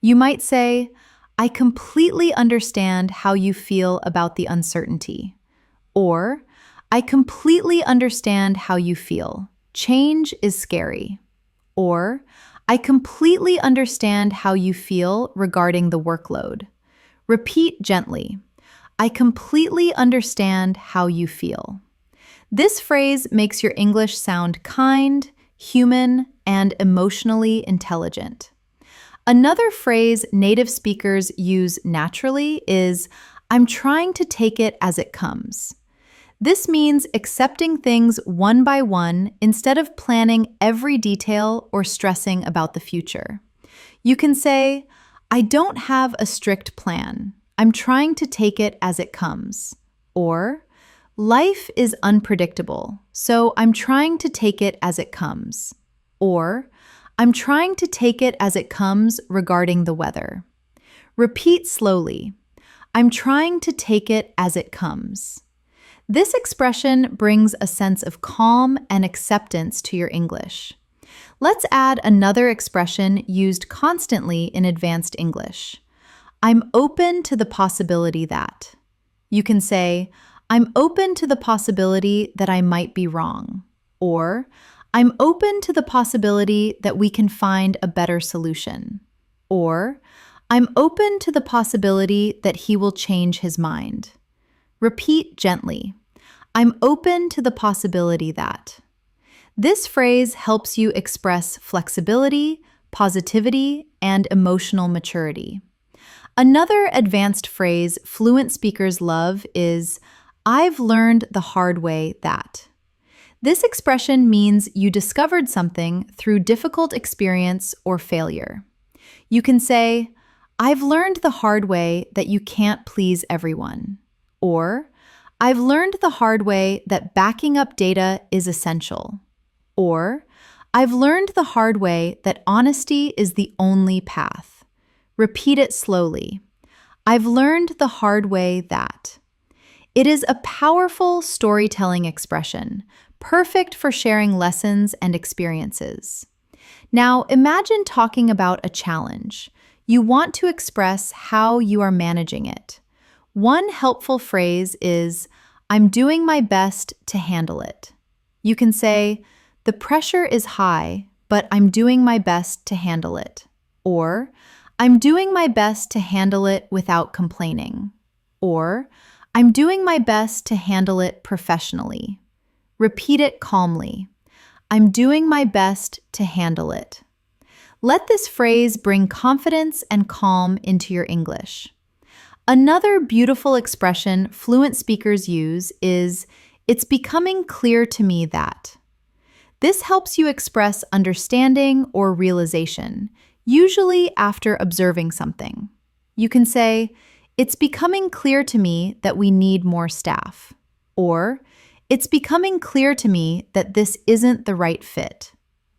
You might say, I completely understand how you feel about the uncertainty. Or, I completely understand how you feel. Change is scary. Or, I completely understand how you feel regarding the workload. Repeat gently. I completely understand how you feel. This phrase makes your English sound kind, human, and emotionally intelligent. Another phrase native speakers use naturally is, I'm trying to take it as it comes. This means accepting things one by one instead of planning every detail or stressing about the future. You can say, I don't have a strict plan. I'm trying to take it as it comes. Or, life is unpredictable, so I'm trying to take it as it comes. Or, I'm trying to take it as it comes regarding the weather. Repeat slowly. I'm trying to take it as it comes. This expression brings a sense of calm and acceptance to your English. Let's add another expression used constantly in advanced English. I'm open to the possibility that. You can say, I'm open to the possibility that I might be wrong. Or, I'm open to the possibility that we can find a better solution. Or, I'm open to the possibility that he will change his mind. Repeat gently. I'm open to the possibility that. This phrase helps you express flexibility, positivity, and emotional maturity. Another advanced phrase fluent speakers love is, I've learned the hard way that. This expression means you discovered something through difficult experience or failure. You can say, I've learned the hard way that you can't please everyone. Or, I've learned the hard way that backing up data is essential. Or, I've learned the hard way that honesty is the only path. Repeat it slowly. I've learned the hard way that. It is a powerful storytelling expression, perfect for sharing lessons and experiences. Now, imagine talking about a challenge. You want to express how you are managing it. One helpful phrase is, I'm doing my best to handle it. You can say, the pressure is high, but I'm doing my best to handle it. Or, I'm doing my best to handle it without complaining. Or, I'm doing my best to handle it professionally. Repeat it calmly. I'm doing my best to handle it. Let this phrase bring confidence and calm into your English. Another beautiful expression fluent speakers use is, it's becoming clear to me that. This helps you express understanding or realization, usually after observing something. You can say, it's becoming clear to me that we need more staff. Or, it's becoming clear to me that this isn't the right fit.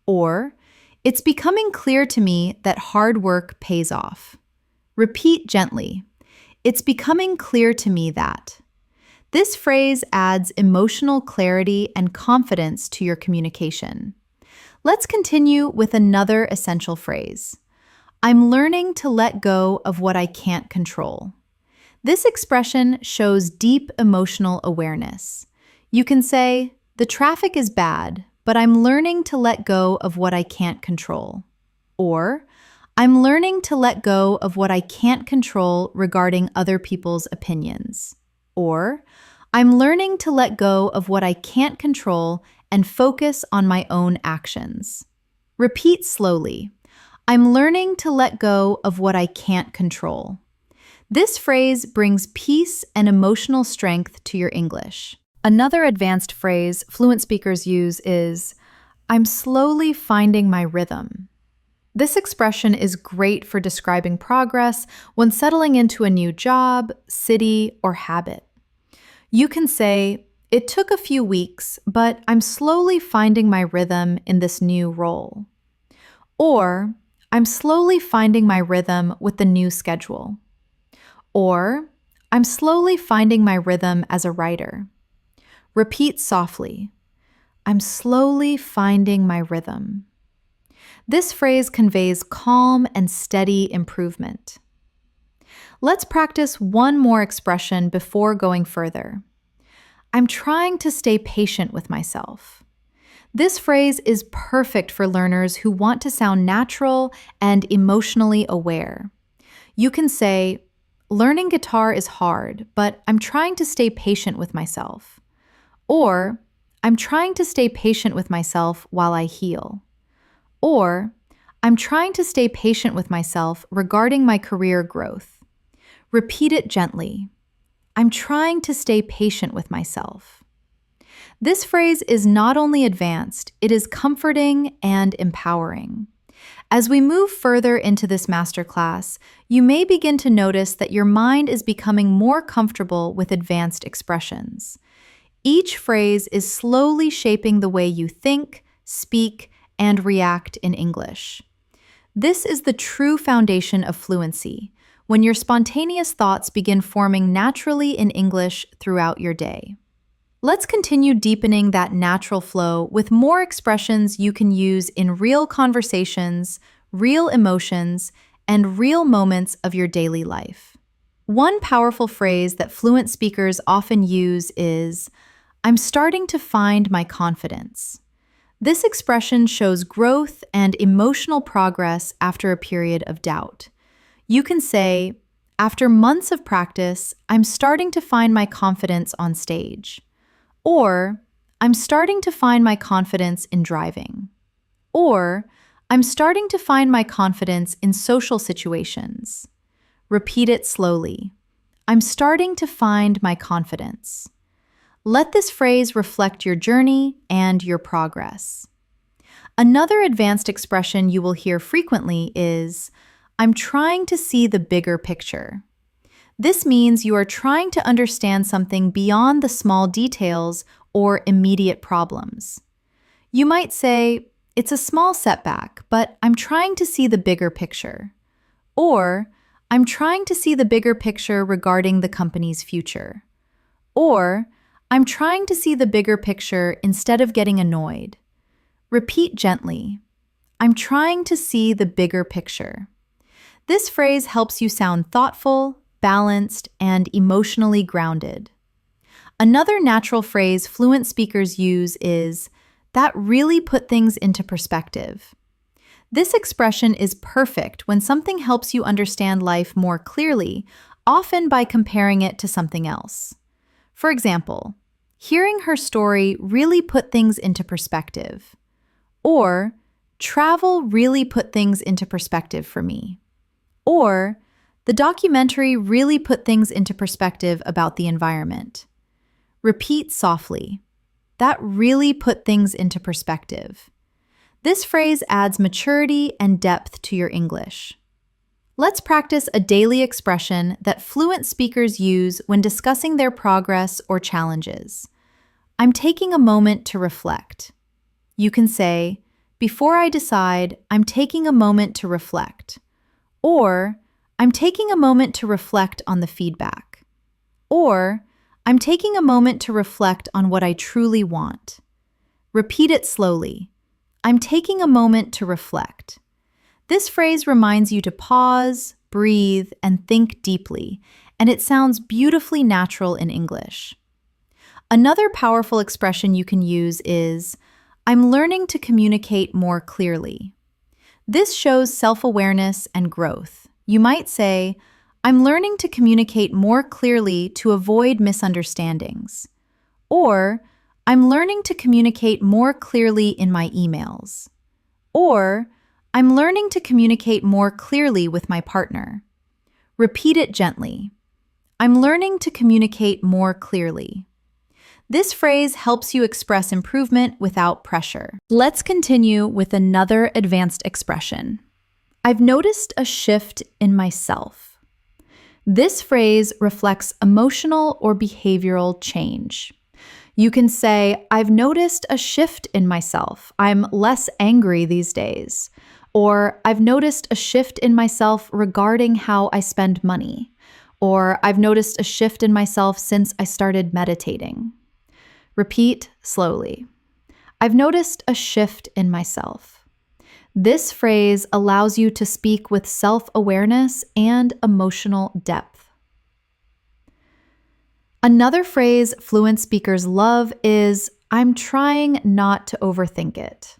Or, it's becoming clear to me that hard work pays off. Repeat gently. It's becoming clear to me that. This phrase adds emotional clarity and confidence to your communication. Let's continue with another essential phrase. I'm learning to let go of what I can't control. This expression shows deep emotional awareness. You can say, The traffic is bad, but I'm learning to let go of what I can't control. Or, I'm learning to let go of what I can't control regarding other people's opinions. Or, I'm learning to let go of what I can't control and focus on my own actions. Repeat slowly. I'm learning to let go of what I can't control. This phrase brings peace and emotional strength to your English. Another advanced phrase fluent speakers use is, I'm slowly finding my rhythm. This expression is great for describing progress when settling into a new job, city, or habit. You can say, it took a few weeks, but I'm slowly finding my rhythm in this new role. Or, I'm slowly finding my rhythm with the new schedule. Or, I'm slowly finding my rhythm as a writer. Repeat softly. I'm slowly finding my rhythm. This phrase conveys calm and steady improvement. Let's practice one more expression before going further. I'm trying to stay patient with myself. This phrase is perfect for learners who want to sound natural and emotionally aware. You can say, learning guitar is hard, but I'm trying to stay patient with myself. Or, I'm trying to stay patient with myself while I heal. Or, I'm trying to stay patient with myself regarding my career growth. Repeat it gently. I'm trying to stay patient with myself. This phrase is not only advanced, it is comforting and empowering. As we move further into this masterclass, you may begin to notice that your mind is becoming more comfortable with advanced expressions. Each phrase is slowly shaping the way you think, speak, and react in English. This is the true foundation of fluency, when your spontaneous thoughts begin forming naturally in English throughout your day. Let's continue deepening that natural flow with more expressions you can use in real conversations, real emotions, and real moments of your daily life. One powerful phrase that fluent speakers often use is, I'm starting to find my confidence. This expression shows growth and emotional progress after a period of doubt. You can say, after months of practice, I'm starting to find my confidence on stage. Or, I'm starting to find my confidence in driving. Or, I'm starting to find my confidence in social situations. Repeat it slowly. I'm starting to find my confidence. Let this phrase reflect your journey and your progress. Another advanced expression you will hear frequently is, I'm trying to see the bigger picture. This means you are trying to understand something beyond the small details or immediate problems. You might say, it's a small setback, but I'm trying to see the bigger picture. Or, I'm trying to see the bigger picture regarding the company's future. Or, I'm trying to see the bigger picture instead of getting annoyed. Repeat gently. I'm trying to see the bigger picture. This phrase helps you sound thoughtful, balanced, and emotionally grounded. Another natural phrase fluent speakers use is, that really put things into perspective. This expression is perfect when something helps you understand life more clearly, often by comparing it to something else. For example, hearing her story really put things into perspective. Or, travel really put things into perspective for me. Or, the documentary really put things into perspective about the environment. Repeat softly. That really put things into perspective. This phrase adds maturity and depth to your English. Let's practice a daily expression that fluent speakers use when discussing their progress or challenges. I'm taking a moment to reflect. You can say, before I decide, I'm taking a moment to reflect. Or, I'm taking a moment to reflect on the feedback. Or, I'm taking a moment to reflect on what I truly want. Repeat it slowly. I'm taking a moment to reflect. This phrase reminds you to pause, breathe, and think deeply, and it sounds beautifully natural in English. Another powerful expression you can use is, I'm learning to communicate more clearly. This shows self-awareness and growth. You might say, I'm learning to communicate more clearly to avoid misunderstandings. Or, I'm learning to communicate more clearly in my emails. Or, I'm learning to communicate more clearly with my partner. Repeat it gently. I'm learning to communicate more clearly. This phrase helps you express improvement without pressure. Let's continue with another advanced expression. I've noticed a shift in myself. This phrase reflects emotional or behavioral change. You can say, I've noticed a shift in myself. I'm less angry these days. Or, I've noticed a shift in myself regarding how I spend money. Or, I've noticed a shift in myself since I started meditating. Repeat slowly. I've noticed a shift in myself. This phrase allows you to speak with self-awareness and emotional depth. Another phrase fluent speakers love is, I'm trying not to overthink it.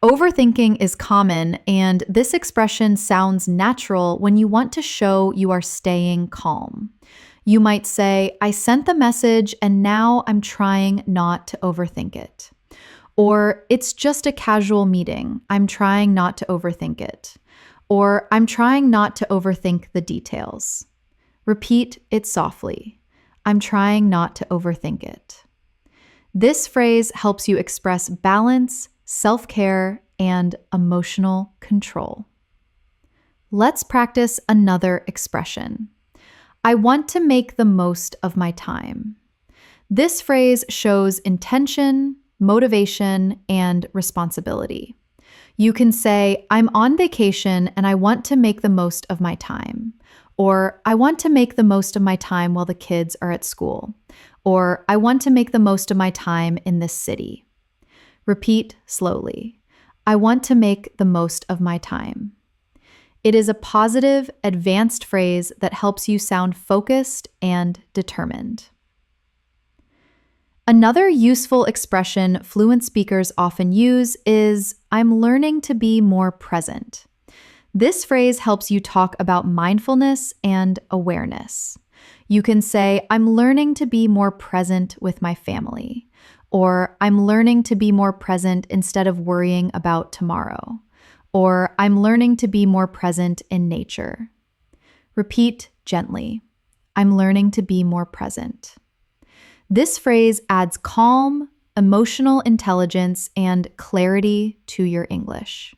Overthinking is common, and this expression sounds natural when you want to show you are staying calm. You might say, I sent the message and now I'm trying not to overthink it. Or, it's just a casual meeting. I'm trying not to overthink it. Or, I'm trying not to overthink the details. Repeat it softly. I'm trying not to overthink it. This phrase helps you express balance, self-care, and emotional control. Let's practice another expression. I want to make the most of my time. This phrase shows intention, motivation, and responsibility. You can say, I'm on vacation and I want to make the most of my time. Or, I want to make the most of my time while the kids are at school. Or, I want to make the most of my time in this city. Repeat slowly. I want to make the most of my time. It is a positive, advanced phrase that helps you sound focused and determined. Another useful expression fluent speakers often use is, I'm learning to be more present. This phrase helps you talk about mindfulness and awareness. You can say, I'm learning to be more present with my family. Or, I'm learning to be more present instead of worrying about tomorrow. Or, I'm learning to be more present in nature. Repeat gently. I'm learning to be more present. This phrase adds calm, emotional intelligence, and clarity to your English.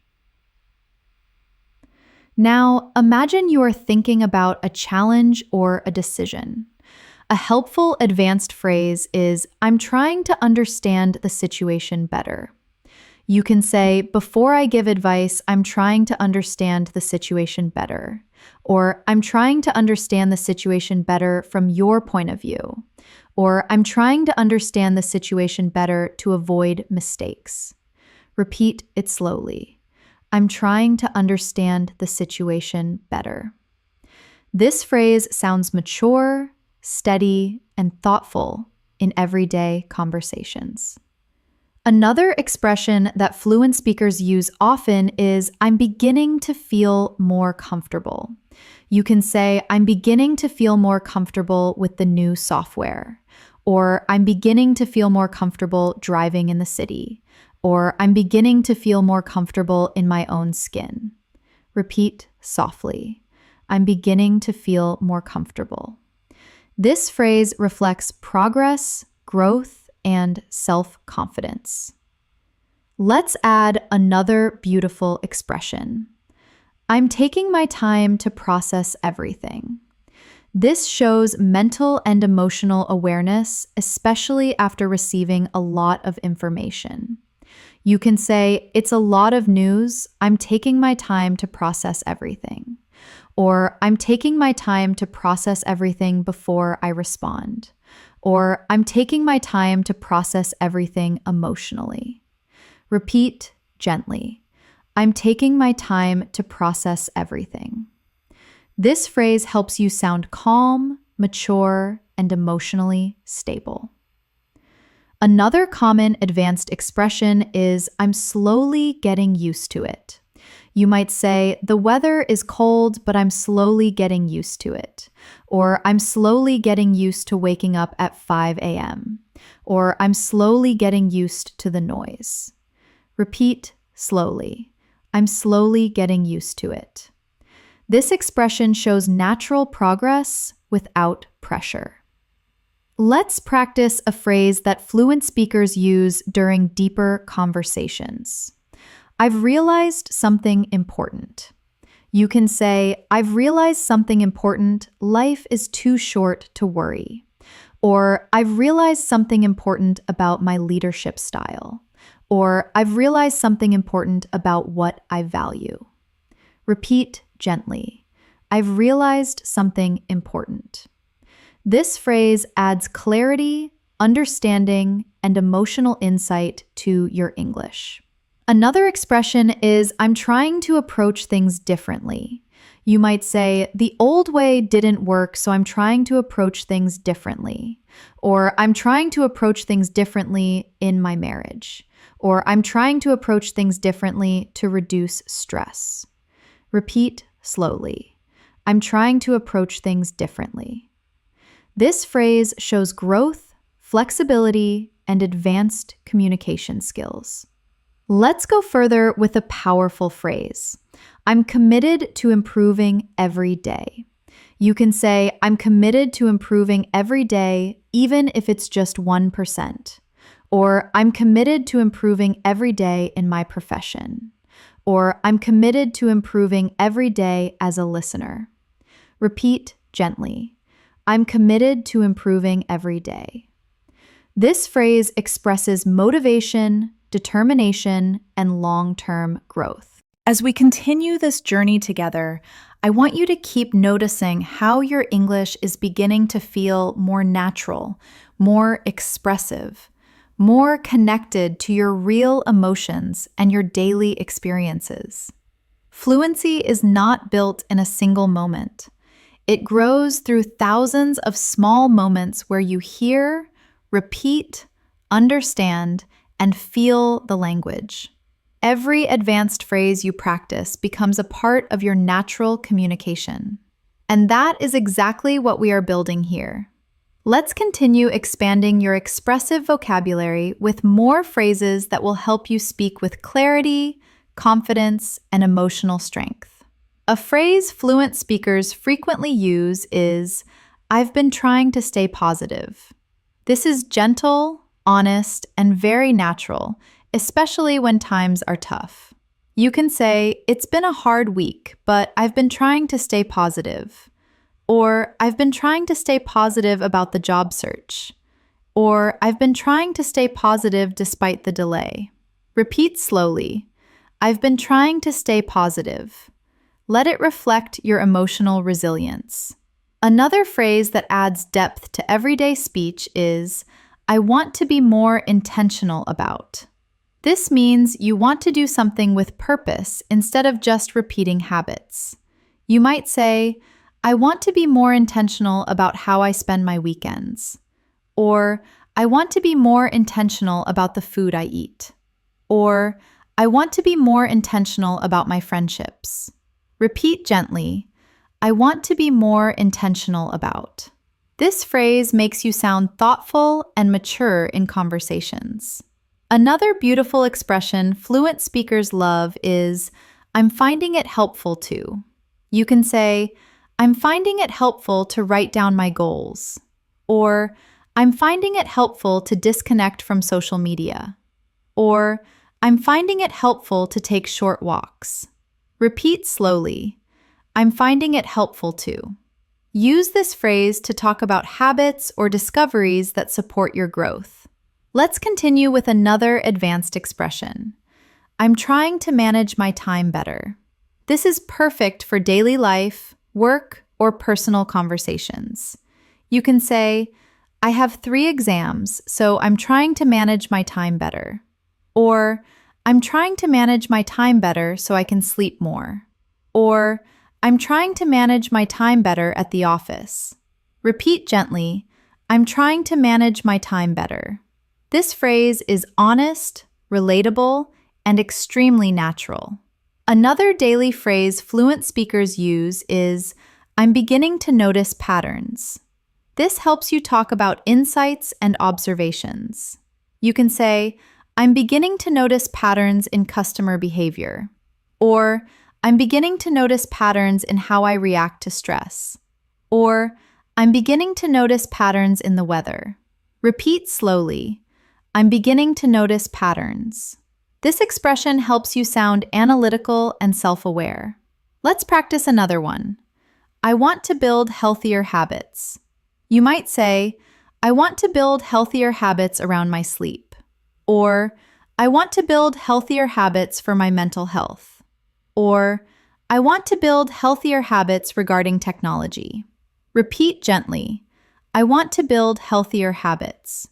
Now, imagine you are thinking about a challenge or a decision. A helpful advanced phrase is, I'm trying to understand the situation better. You can say, before I give advice, I'm trying to understand the situation better. Or, I'm trying to understand the situation better from your point of view. Or, I'm trying to understand the situation better to avoid mistakes. Repeat it slowly. I'm trying to understand the situation better. This phrase sounds mature, steady, and thoughtful in everyday conversations. Another expression that fluent speakers use often is, I'm beginning to feel more comfortable. You can say, I'm beginning to feel more comfortable with the new software. Or, I'm beginning to feel more comfortable driving in the city. Or, I'm beginning to feel more comfortable in my own skin. Repeat softly. I'm beginning to feel more comfortable. This phrase reflects progress, growth, and self-confidence. Let's add another beautiful expression. I'm taking my time to process everything. This shows mental and emotional awareness, especially after receiving a lot of information. You can say, it's a lot of news. I'm taking my time to process everything. Or, I'm taking my time to process everything before I respond. Or, I'm taking my time to process everything emotionally. Repeat gently. I'm taking my time to process everything. This phrase helps you sound calm, mature, and emotionally stable. Another common advanced expression is I'm slowly getting used to it. You might say, the weather is cold, but I'm slowly getting used to it. Or I'm slowly getting used to waking up at 5 a.m. Or I'm slowly getting used to the noise. Repeat slowly. I'm slowly getting used to it. This expression shows natural progress without pressure. Let's practice a phrase that fluent speakers use during deeper conversations. I've realized something important. You can say, I've realized something important. Life is too short to worry. Or I've realized something important about my leadership style. Or I've realized something important about what I value. Repeat gently. I've realized something important. This phrase adds clarity, understanding, and emotional insight to your English. Another expression is I'm trying to approach things differently. You might say, the old way didn't work, so I'm trying to approach things differently. Or I'm trying to approach things differently in my marriage. Or I'm trying to approach things differently to reduce stress. Repeat slowly. I'm trying to approach things differently. This phrase shows growth, flexibility, and advanced communication skills. Let's go further with a powerful phrase. I'm committed to improving every day. You can say, I'm committed to improving every day, even if it's just 1%. Or I'm committed to improving every day in my profession. Or I'm committed to improving every day as a listener. Repeat gently. I'm committed to improving every day. This phrase expresses motivation, determination, and long-term growth. As we continue this journey together, I want you to keep noticing how your English is beginning to feel more natural, more expressive, more connected to your real emotions and your daily experiences. Fluency is not built in a single moment. It grows through thousands of small moments where you hear, repeat, understand, and feel the language. Every advanced phrase you practice becomes a part of your natural communication. And that is exactly what we are building here. Let's continue expanding your expressive vocabulary with more phrases that will help you speak with clarity, confidence, and emotional strength. A phrase fluent speakers frequently use is, I've been trying to stay positive. This is gentle, honest, and very natural, especially when times are tough. You can say, it's been a hard week, but I've been trying to stay positive. Or, I've been trying to stay positive about the job search. Or, I've been trying to stay positive despite the delay. Repeat slowly. I've been trying to stay positive. Let it reflect your emotional resilience. Another phrase that adds depth to everyday speech is, I want to be more intentional about. This means you want to do something with purpose instead of just repeating habits. You might say, I want to be more intentional about how I spend my weekends. Or, I want to be more intentional about the food I eat. Or, I want to be more intentional about my friendships. Repeat gently, I want to be more intentional about. This phrase makes you sound thoughtful and mature in conversations. Another beautiful expression fluent speakers love is, I'm finding it helpful to. You can say, I'm finding it helpful to write down my goals. Or, I'm finding it helpful to disconnect from social media. Or, I'm finding it helpful to take short walks. Repeat slowly. I'm finding it helpful to. Use this phrase to talk about habits or discoveries that support your growth. Let's continue with another advanced expression. I'm trying to manage my time better. This is perfect for daily life, work, or personal conversations. You can say, I have 3 exams, so I'm trying to manage my time better. Or, I'm trying to manage my time better so I can sleep more. Or, I'm trying to manage my time better at the office. Repeat gently, I'm trying to manage my time better. This phrase is honest, relatable, and extremely natural. Another daily phrase fluent speakers use is, I'm beginning to notice patterns. This helps you talk about insights and observations. You can say, I'm beginning to notice patterns in customer behavior. Or, I'm beginning to notice patterns in how I react to stress. Or, I'm beginning to notice patterns in the weather. Repeat slowly. I'm beginning to notice patterns. This expression helps you sound analytical and self-aware. Let's practice another one. I want to build healthier habits. You might say, I want to build healthier habits around my sleep. Or, I want to build healthier habits for my mental health. Or, I want to build healthier habits regarding technology. Repeat gently. I want to build healthier habits.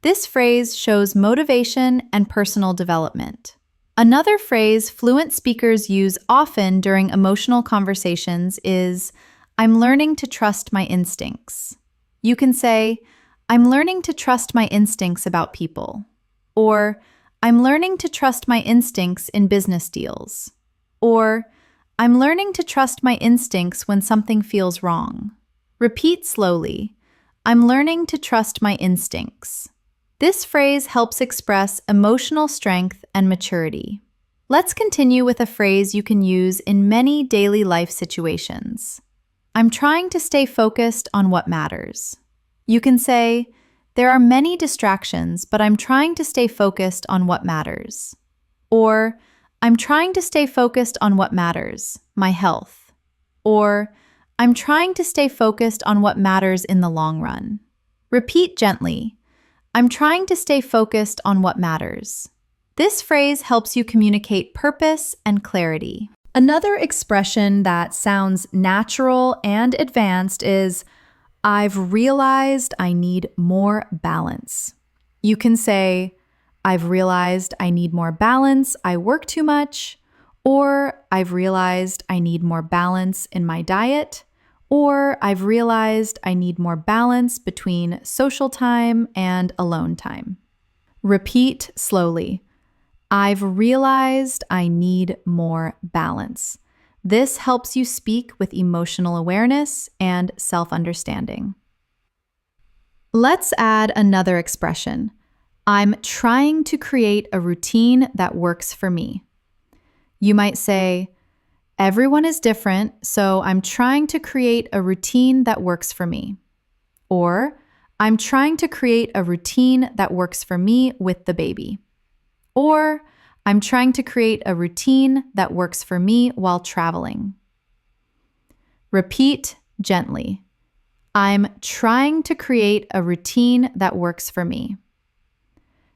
This phrase shows motivation and personal development. Another phrase fluent speakers use often during emotional conversations is, I'm learning to trust my instincts. You can say, I'm learning to trust my instincts about people. Or, I'm learning to trust my instincts in business deals. Or, I'm learning to trust my instincts when something feels wrong. Repeat slowly. I'm learning to trust my instincts. This phrase helps express emotional strength and maturity. Let's continue with a phrase you can use in many daily life situations. I'm trying to stay focused on what matters. You can say, there are many distractions, but I'm trying to stay focused on what matters. Or, I'm trying to stay focused on what matters, my health. Or, I'm trying to stay focused on what matters in the long run. Repeat gently. I'm trying to stay focused on what matters. This phrase helps you communicate purpose and clarity. Another expression that sounds natural and advanced is, I've realized I need more balance. You can say, I've realized I need more balance, I work too much, or I've realized I need more balance in my diet, or I've realized I need more balance between social time and alone time. Repeat slowly. I've realized I need more balance. This helps you speak with emotional awareness and self-understanding. Let's add another expression. I'm trying to create a routine that works for me. You might say, everyone is different, so I'm trying to create a routine that works for me. Or, I'm trying to create a routine that works for me with the baby. Or, I'm trying to create a routine that works for me while traveling. Repeat gently. I'm trying to create a routine that works for me.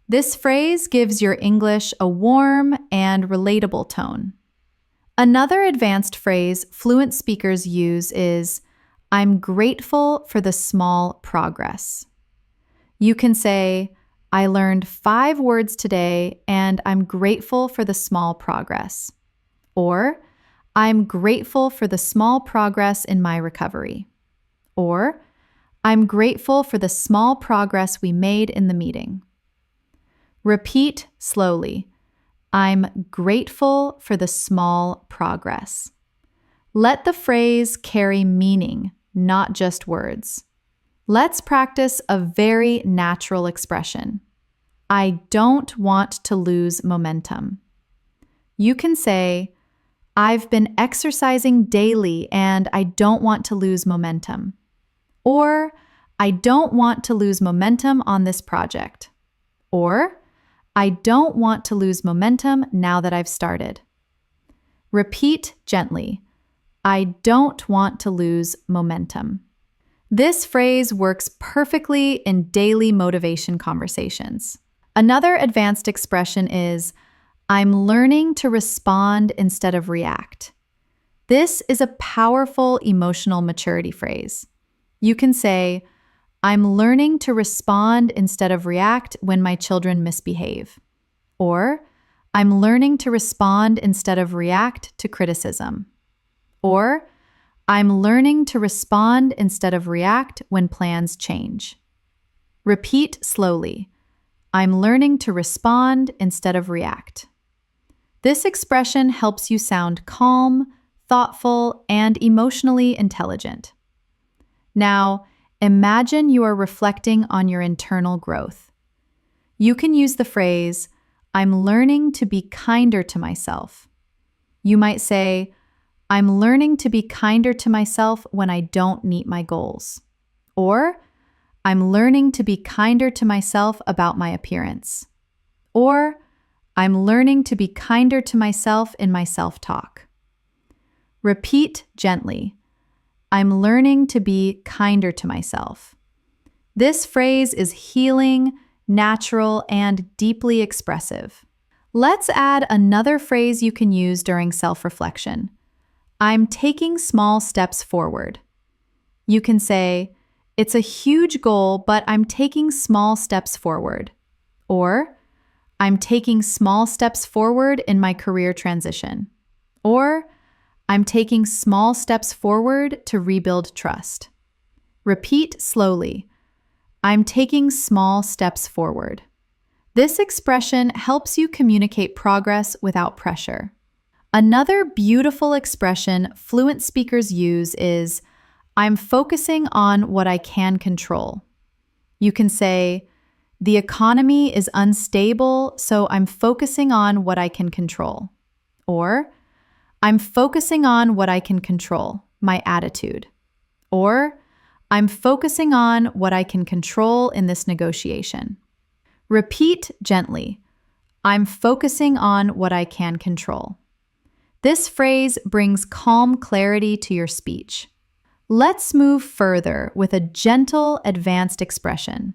This phrase gives your English a warm and relatable tone. Another advanced phrase fluent speakers use is, I'm grateful for the small progress. You can say, I learned 5 words today and I'm grateful for the small progress. Or, I'm grateful for the small progress in my recovery. Or, I'm grateful for the small progress we made in the meeting. Repeat slowly. I'm grateful for the small progress. Let the phrase carry meaning, not just words. Let's practice a very natural expression. I don't want to lose momentum. You can say, I've been exercising daily and I don't want to lose momentum. Or, I don't want to lose momentum on this project. Or, I don't want to lose momentum now that I've started. Repeat gently. I don't want to lose momentum. This phrase works perfectly in daily motivation conversations. Another advanced expression is, I'm learning to respond instead of react. This is a powerful emotional maturity phrase. You can say, I'm learning to respond instead of react when my children misbehave. Or, I'm learning to respond instead of react to criticism. Or, I'm learning to respond instead of react when plans change. Repeat slowly. I'm learning to respond instead of react. This expression helps you sound calm, thoughtful, and emotionally intelligent. Now, imagine you are reflecting on your internal growth. You can use the phrase, I'm learning to be kinder to myself. You might say, I'm learning to be kinder to myself when I don't meet my goals. Or, I'm learning to be kinder to myself about my appearance. Or, I'm learning to be kinder to myself in my self-talk. Repeat gently. I'm learning to be kinder to myself. This phrase is healing, natural, and deeply expressive. Let's add another phrase you can use during self-reflection. I'm taking small steps forward. You can say, it's a huge goal, but I'm taking small steps forward. Or, I'm taking small steps forward in my career transition. Or, I'm taking small steps forward to rebuild trust. Repeat slowly. I'm taking small steps forward. This expression helps you communicate progress without pressure. Another beautiful expression fluent speakers use is, I'm focusing on what I can control. You can say, the economy is unstable, so I'm focusing on what I can control. Or, I'm focusing on what I can control, my attitude. Or, I'm focusing on what I can control in this negotiation. Repeat gently. I'm focusing on what I can control. This phrase brings calm clarity to your speech. Let's move further with a gentle, advanced expression.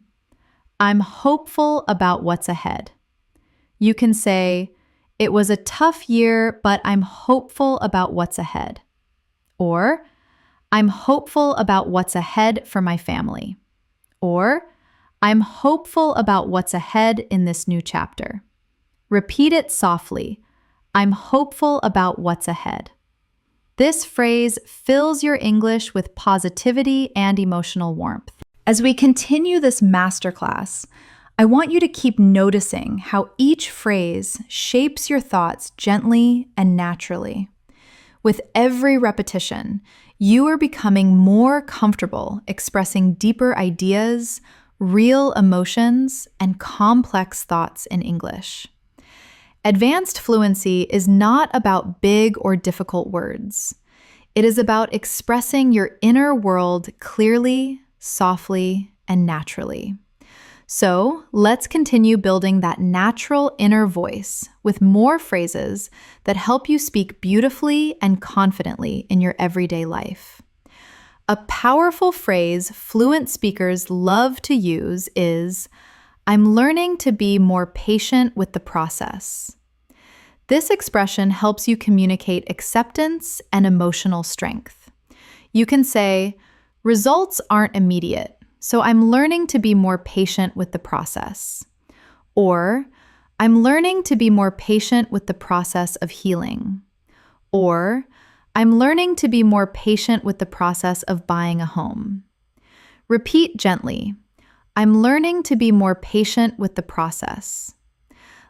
I'm hopeful about what's ahead. You can say, it was a tough year, but I'm hopeful about what's ahead. Or, I'm hopeful about what's ahead for my family. Or, I'm hopeful about what's ahead in this new chapter. Repeat it softly. I'm hopeful about what's ahead. This phrase fills your English with positivity and emotional warmth. As we continue this masterclass, I want you to keep noticing how each phrase shapes your thoughts gently and naturally. With every repetition, you are becoming more comfortable expressing deeper ideas, real emotions, and complex thoughts in English. Advanced fluency is not about big or difficult words. It is about expressing your inner world clearly, softly, and naturally. So, let's continue building that natural inner voice with more phrases that help you speak beautifully and confidently in your everyday life. A powerful phrase fluent speakers love to use is, I'm learning to be more patient with the process. This expression helps you communicate acceptance and emotional strength. You can say, results aren't immediate, so I'm learning to be more patient with the process. Or, I'm learning to be more patient with the process of healing. Or, I'm learning to be more patient with the process of buying a home. Repeat gently. I'm learning to be more patient with the process.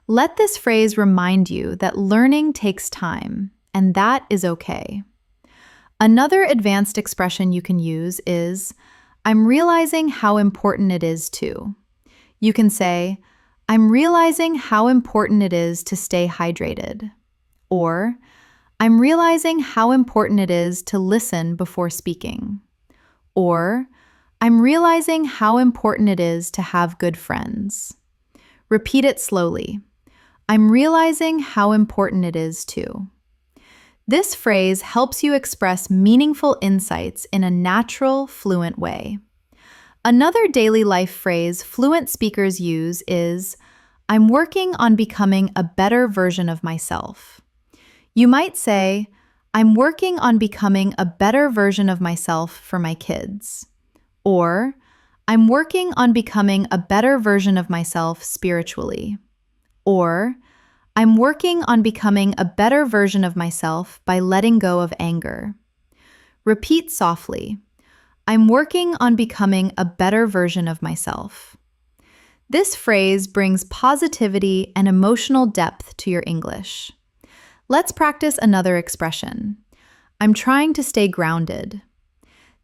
Let this phrase remind you that learning takes time, and that is okay. Another advanced expression you can use is, I'm realizing how important it is to. You can say, I'm realizing how important it is to stay hydrated. Or, I'm realizing how important it is to listen before speaking. Or, I'm realizing how important it is to have good friends. Repeat it slowly. I'm realizing how important it is to. This phrase helps you express meaningful insights in a natural, fluent way. Another daily life phrase fluent speakers use is, I'm working on becoming a better version of myself. You might say, I'm working on becoming a better version of myself for my kids. Or, I'm working on becoming a better version of myself spiritually. Or, I'm working on becoming a better version of myself by letting go of anger. Repeat softly. I'm working on becoming a better version of myself. This phrase brings positivity and emotional depth to your English. Let's practice another expression. I'm trying to stay grounded.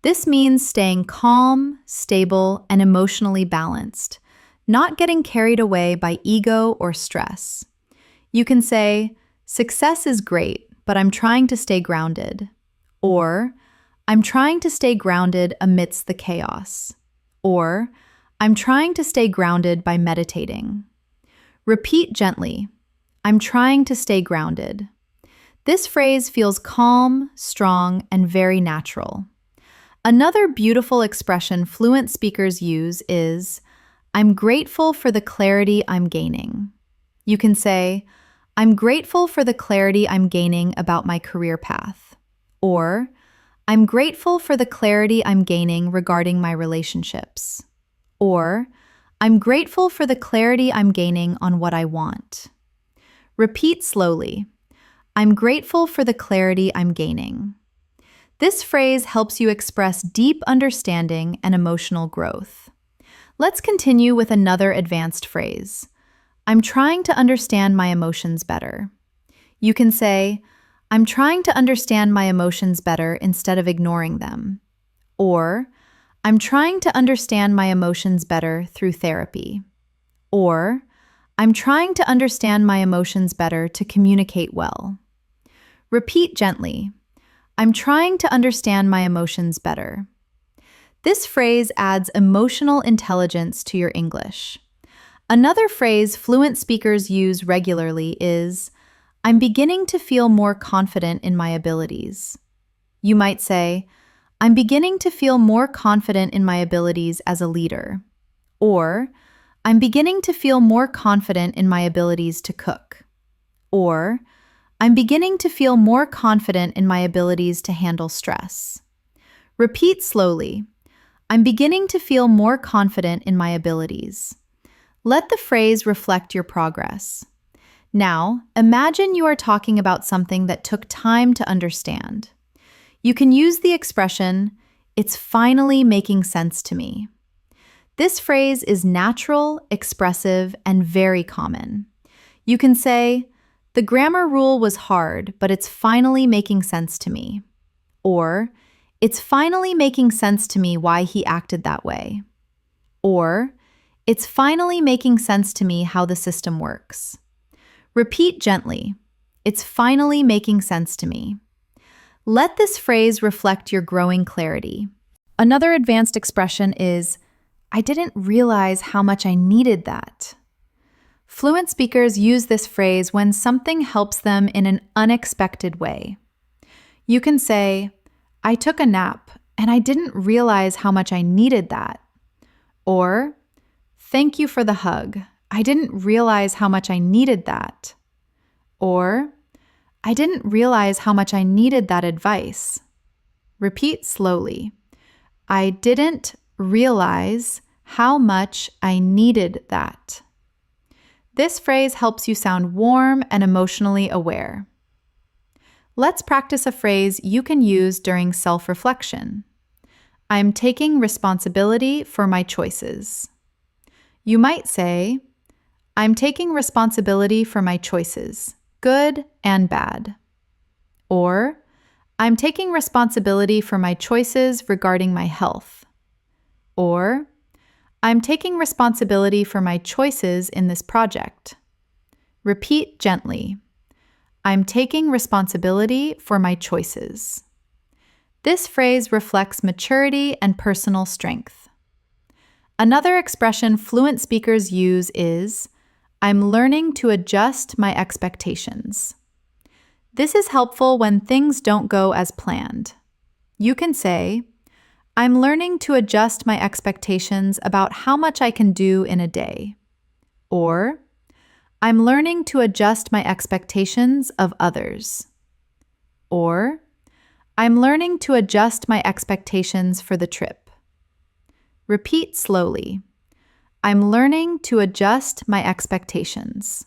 This means staying calm, stable, and emotionally balanced, not getting carried away by ego or stress. You can say, success is great, but I'm trying to stay grounded. Or, I'm trying to stay grounded amidst the chaos. Or, I'm trying to stay grounded by meditating. Repeat gently, I'm trying to stay grounded. This phrase feels calm, strong, and very natural. Another beautiful expression fluent speakers use is, I'm grateful for the clarity I'm gaining. You can say, I'm grateful for the clarity I'm gaining about my career path. Or, I'm grateful for the clarity I'm gaining regarding my relationships. Or, I'm grateful for the clarity I'm gaining on what I want. Repeat slowly. I'm grateful for the clarity I'm gaining. This phrase helps you express deep understanding and emotional growth. Let's continue with another advanced phrase. I'm trying to understand my emotions better. You can say, I'm trying to understand my emotions better instead of ignoring them. Or, I'm trying to understand my emotions better through therapy. Or, I'm trying to understand my emotions better to communicate well. Repeat gently. I'm trying to understand my emotions better. This phrase adds emotional intelligence to your English. Another phrase fluent speakers use regularly is, I'm beginning to feel more confident in my abilities. You might say, I'm beginning to feel more confident in my abilities as a leader. Or, I'm beginning to feel more confident in my abilities to cook. Or, I'm beginning to feel more confident in my abilities to handle stress. Repeat slowly. I'm beginning to feel more confident in my abilities. Let the phrase reflect your progress. Now, imagine you are talking about something that took time to understand. You can use the expression, it's finally making sense to me. This phrase is natural, expressive, and very common. You can say, the grammar rule was hard, but it's finally making sense to me. Or, it's finally making sense to me why he acted that way. Or, it's finally making sense to me how the system works. Repeat gently, it's finally making sense to me. Let this phrase reflect your growing clarity. Another advanced expression is, I didn't realize how much I needed that. Fluent speakers use this phrase when something helps them in an unexpected way. You can say, I took a nap and I didn't realize how much I needed that. Or, thank you for the hug. I didn't realize how much I needed that. Or, I didn't realize how much I needed that advice. Repeat slowly. I didn't realize how much I needed that. This phrase helps you sound warm and emotionally aware. Let's practice a phrase you can use during self-reflection. I'm taking responsibility for my choices. You might say, I'm taking responsibility for my choices, good and bad. Or, I'm taking responsibility for my choices regarding my health. Or, I'm taking responsibility for my choices in this project. Repeat gently. I'm taking responsibility for my choices. This phrase reflects maturity and personal strength. Another expression fluent speakers use is, I'm learning to adjust my expectations. This is helpful when things don't go as planned. You can say, I'm learning to adjust my expectations about how much I can do in a day. Or, I'm learning to adjust my expectations of others. Or, I'm learning to adjust my expectations for the trip. Repeat slowly. I'm learning to adjust my expectations.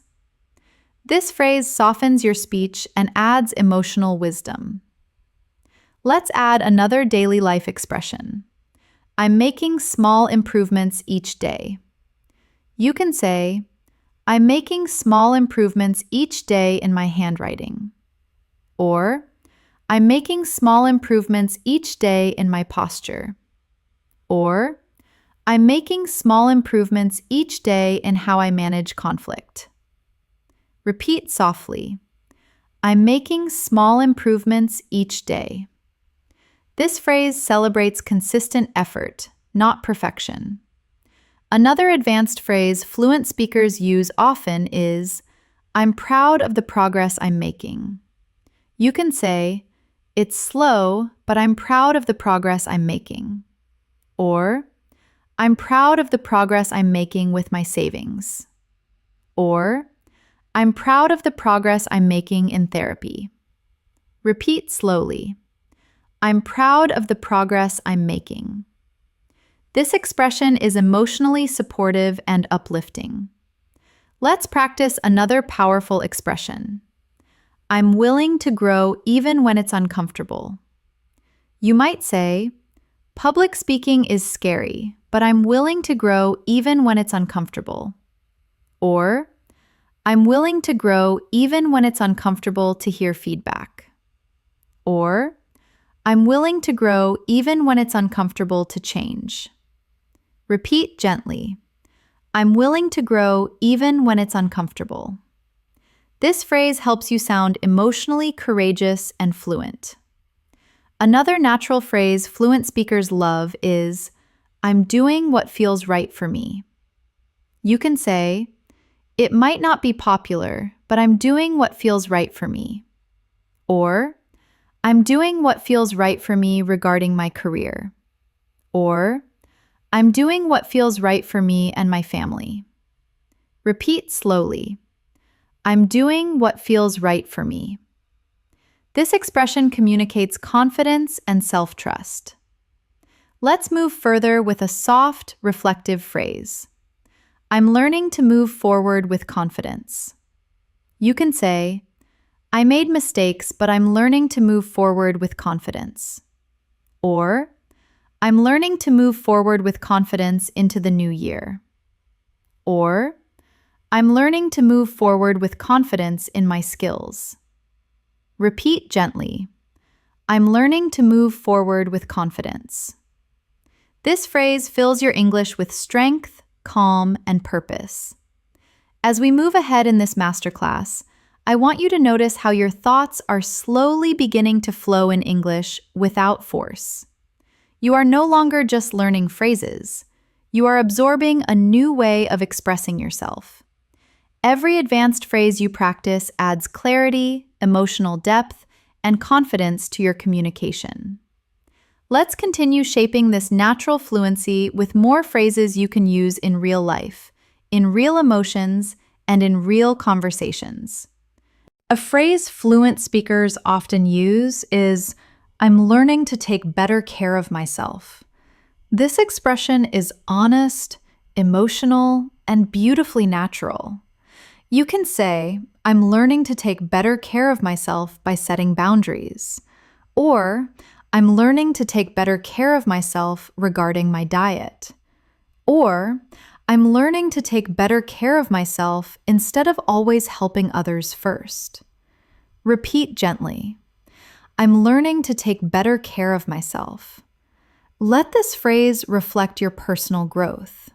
This phrase softens your speech and adds emotional wisdom. Let's add another daily life expression. I'm making small improvements each day. You can say, I'm making small improvements each day in my handwriting. Or, I'm making small improvements each day in my posture. Or, I'm making small improvements each day in how I manage conflict. Repeat softly. I'm making small improvements each day. This phrase celebrates consistent effort, not perfection. Another advanced phrase fluent speakers use often is, I'm proud of the progress I'm making. You can say, it's slow, but I'm proud of the progress I'm making. Or, I'm proud of the progress I'm making with my savings. Or, I'm proud of the progress I'm making in therapy. Repeat slowly. I'm proud of the progress I'm making. This expression is emotionally supportive and uplifting. Let's practice another powerful expression. I'm willing to grow even when it's uncomfortable. You might say, public speaking is scary, but I'm willing to grow even when it's uncomfortable. Or, I'm willing to grow even when it's uncomfortable to hear feedback. Or, I'm willing to grow even when it's uncomfortable to change. Repeat gently. I'm willing to grow even when it's uncomfortable. This phrase helps you sound emotionally courageous and fluent. Another natural phrase fluent speakers love is, I'm doing what feels right for me. You can say, it might not be popular, but I'm doing what feels right for me. Or, I'm doing what feels right for me regarding my career. Or, I'm doing what feels right for me and my family. Repeat slowly. I'm doing what feels right for me. This expression communicates confidence and self-trust. Let's move further with a soft, reflective phrase. I'm learning to move forward with confidence. You can say, I made mistakes, but I'm learning to move forward with confidence. Or, I'm learning to move forward with confidence into the new year. Or, I'm learning to move forward with confidence in my skills. Repeat gently. I'm learning to move forward with confidence. This phrase fills your English with strength, calm, and purpose. As we move ahead in this masterclass, I want you to notice how your thoughts are slowly beginning to flow in English without force. You are no longer just learning phrases. You are absorbing a new way of expressing yourself. Every advanced phrase you practice adds clarity, emotional depth, and confidence to your communication. Let's continue shaping this natural fluency with more phrases you can use in real life, in real emotions, and in real conversations. A phrase fluent speakers often use is, I'm learning to take better care of myself. This expression is honest, emotional, and beautifully natural. You can say, I'm learning to take better care of myself by setting boundaries. Or, I'm learning to take better care of myself regarding my diet. Or, I'm learning to take better care of myself instead of always helping others first. Repeat gently. I'm learning to take better care of myself. Let this phrase reflect your personal growth.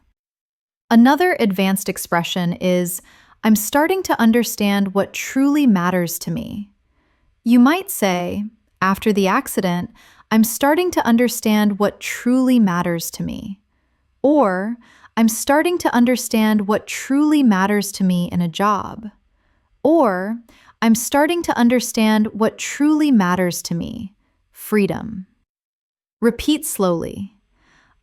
Another advanced expression is, I'm starting to understand what truly matters to me. You might say, after the accident, I'm starting to understand what truly matters to me. Or, I'm starting to understand what truly matters to me in a job. Or, I'm starting to understand what truly matters to me, freedom. Repeat slowly.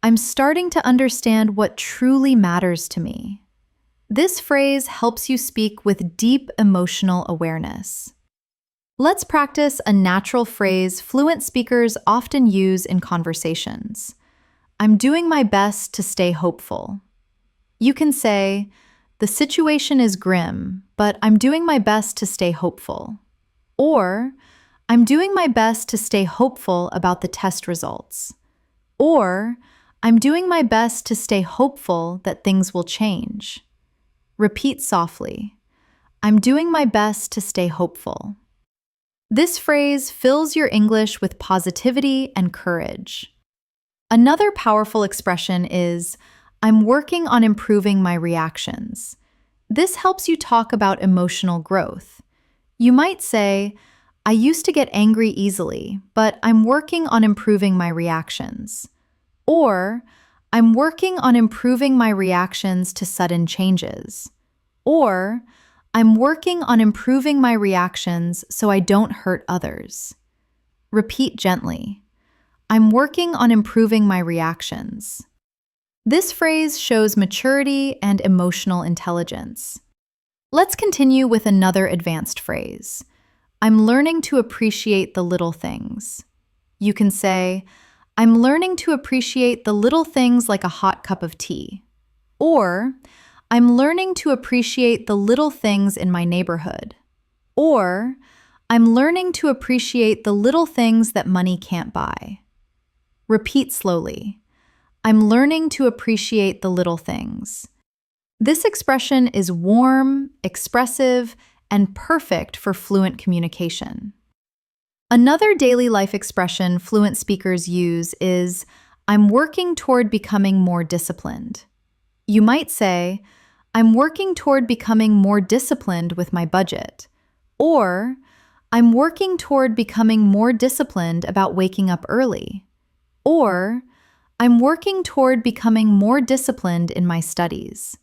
I'm starting to understand what truly matters to me. This phrase helps you speak with deep emotional awareness. Let's practice a natural phrase fluent speakers often use in conversations. I'm doing my best to stay hopeful. You can say, the situation is grim, but I'm doing my best to stay hopeful. Or, I'm doing my best to stay hopeful about the test results. Or, I'm doing my best to stay hopeful that things will change. Repeat softly. I'm doing my best to stay hopeful. This phrase fills your English with positivity and courage. Another powerful expression is, I'm working on improving my reactions. This helps you talk about emotional growth. You might say, I used to get angry easily, but I'm working on improving my reactions. Or, I'm working on improving my reactions to sudden changes. Or, I'm working on improving my reactions so I don't hurt others. Repeat gently. I'm working on improving my reactions. This phrase shows maturity and emotional intelligence. Let's continue with another advanced phrase. I'm learning to appreciate the little things. You can say, I'm learning to appreciate the little things like a hot cup of tea. Or, I'm learning to appreciate the little things in my neighborhood. Or, I'm learning to appreciate the little things that money can't buy. Repeat slowly. I'm learning to appreciate the little things. This expression is warm, expressive, and perfect for fluent communication. Another daily life expression fluent speakers use is, I'm working toward becoming more disciplined. You might say, I'm working toward becoming more disciplined with my budget. Or, I'm working toward becoming more disciplined about waking up early. Or, I'm working toward becoming more disciplined in my studies.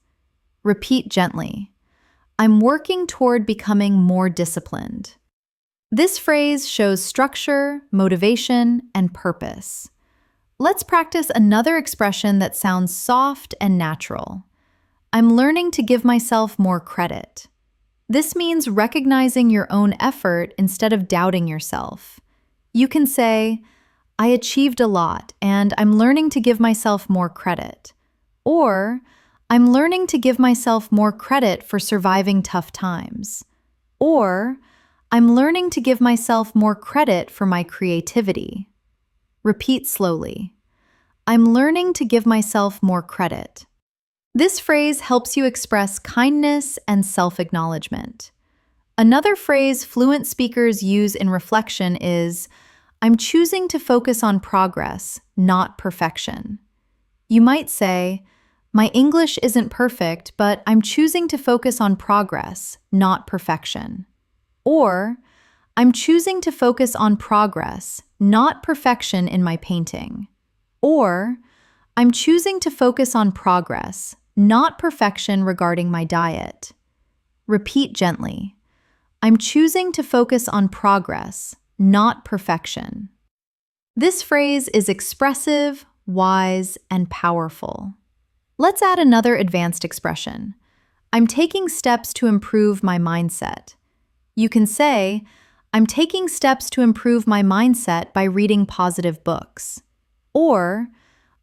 Repeat gently. I'm working toward becoming more disciplined. This phrase shows structure, motivation, and purpose. Let's practice another expression that sounds soft and natural. I'm learning to give myself more credit. This means recognizing your own effort instead of doubting yourself. You can say, I achieved a lot and I'm learning to give myself more credit. Or, I'm learning to give myself more credit for surviving tough times. Or, I'm learning to give myself more credit for my creativity. Repeat slowly. I'm learning to give myself more credit. This phrase helps you express kindness and self-acknowledgement. Another phrase fluent speakers use in reflection is, I'm choosing to focus on progress, not perfection. You might say, my English isn't perfect, but I'm choosing to focus on progress, not perfection. Or, I'm choosing to focus on progress, not perfection in my painting. Or, I'm choosing to focus on progress, not perfection regarding my diet. Repeat gently. I'm choosing to focus on progress, not perfection. This phrase is expressive, wise, and powerful. Let's add another advanced expression. I'm taking steps to improve my mindset. You can say, I'm taking steps to improve my mindset by reading positive books. Or,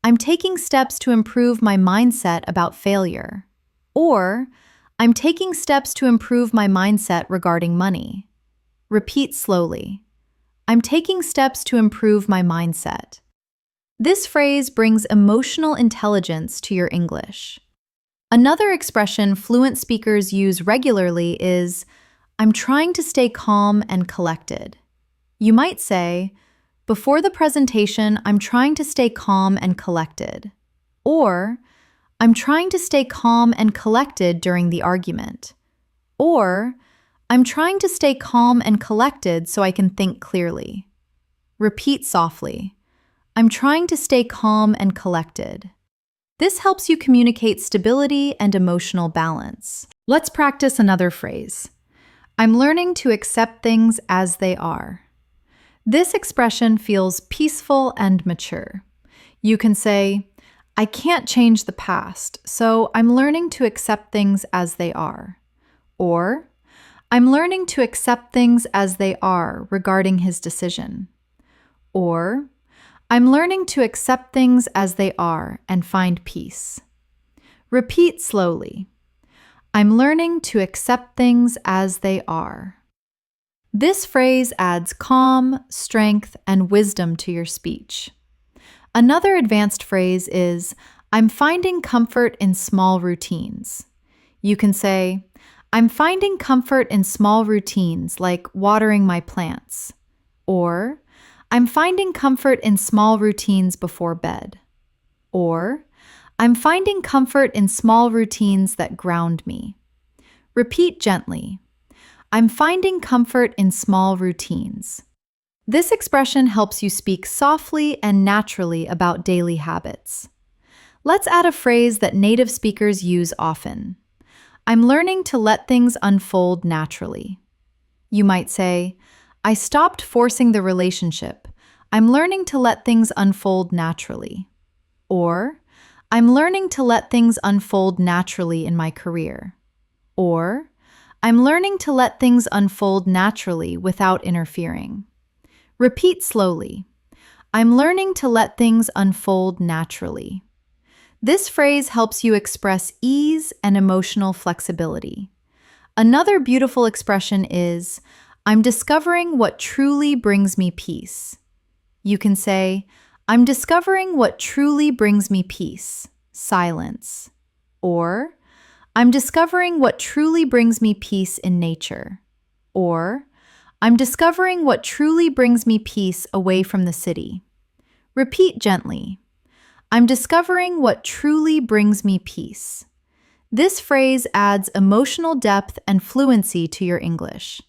I'm taking steps to improve my mindset about failure. Or, I'm taking steps to improve my mindset regarding money. Repeat slowly. I'm taking steps to improve my mindset. This phrase brings emotional intelligence to your English. Another expression fluent speakers use regularly is, I'm trying to stay calm and collected. You might say, before the presentation, I'm trying to stay calm and collected. Or, I'm trying to stay calm and collected during the argument. Or, I'm trying to stay calm and collected so I can think clearly. Repeat softly. I'm trying to stay calm and collected. This helps you communicate stability and emotional balance. Let's practice another phrase. I'm learning to accept things as they are. This expression feels peaceful and mature. You can say, I can't change the past, so I'm learning to accept things as they are. Or, I'm learning to accept things as they are regarding his decision. Or, I'm learning to accept things as they are and find peace. Repeat slowly. I'm learning to accept things as they are. This phrase adds calm, strength, and wisdom to your speech. Another advanced phrase is, I'm finding comfort in small routines. You can say, I'm finding comfort in small routines like watering my plants. Or, I'm finding comfort in small routines before bed. Or, I'm finding comfort in small routines that ground me. Repeat gently. I'm finding comfort in small routines. This expression helps you speak softly and naturally about daily habits. Let's add a phrase that native speakers use often. I'm learning to let things unfold naturally. You might say, I stopped forcing the relationship. I'm learning to let things unfold naturally. Or, I'm learning to let things unfold naturally in my career. Or, I'm learning to let things unfold naturally without interfering. Repeat slowly. I'm learning to let things unfold naturally. This phrase helps you express ease and emotional flexibility. Another beautiful expression is, I'm discovering what truly brings me peace. You can say, I'm discovering what truly brings me peace, silence. Or, I'm discovering what truly brings me peace in nature. Or, I'm discovering what truly brings me peace away from the city. Repeat gently. I'm discovering what truly brings me peace. This phrase adds emotional depth and fluency to your English.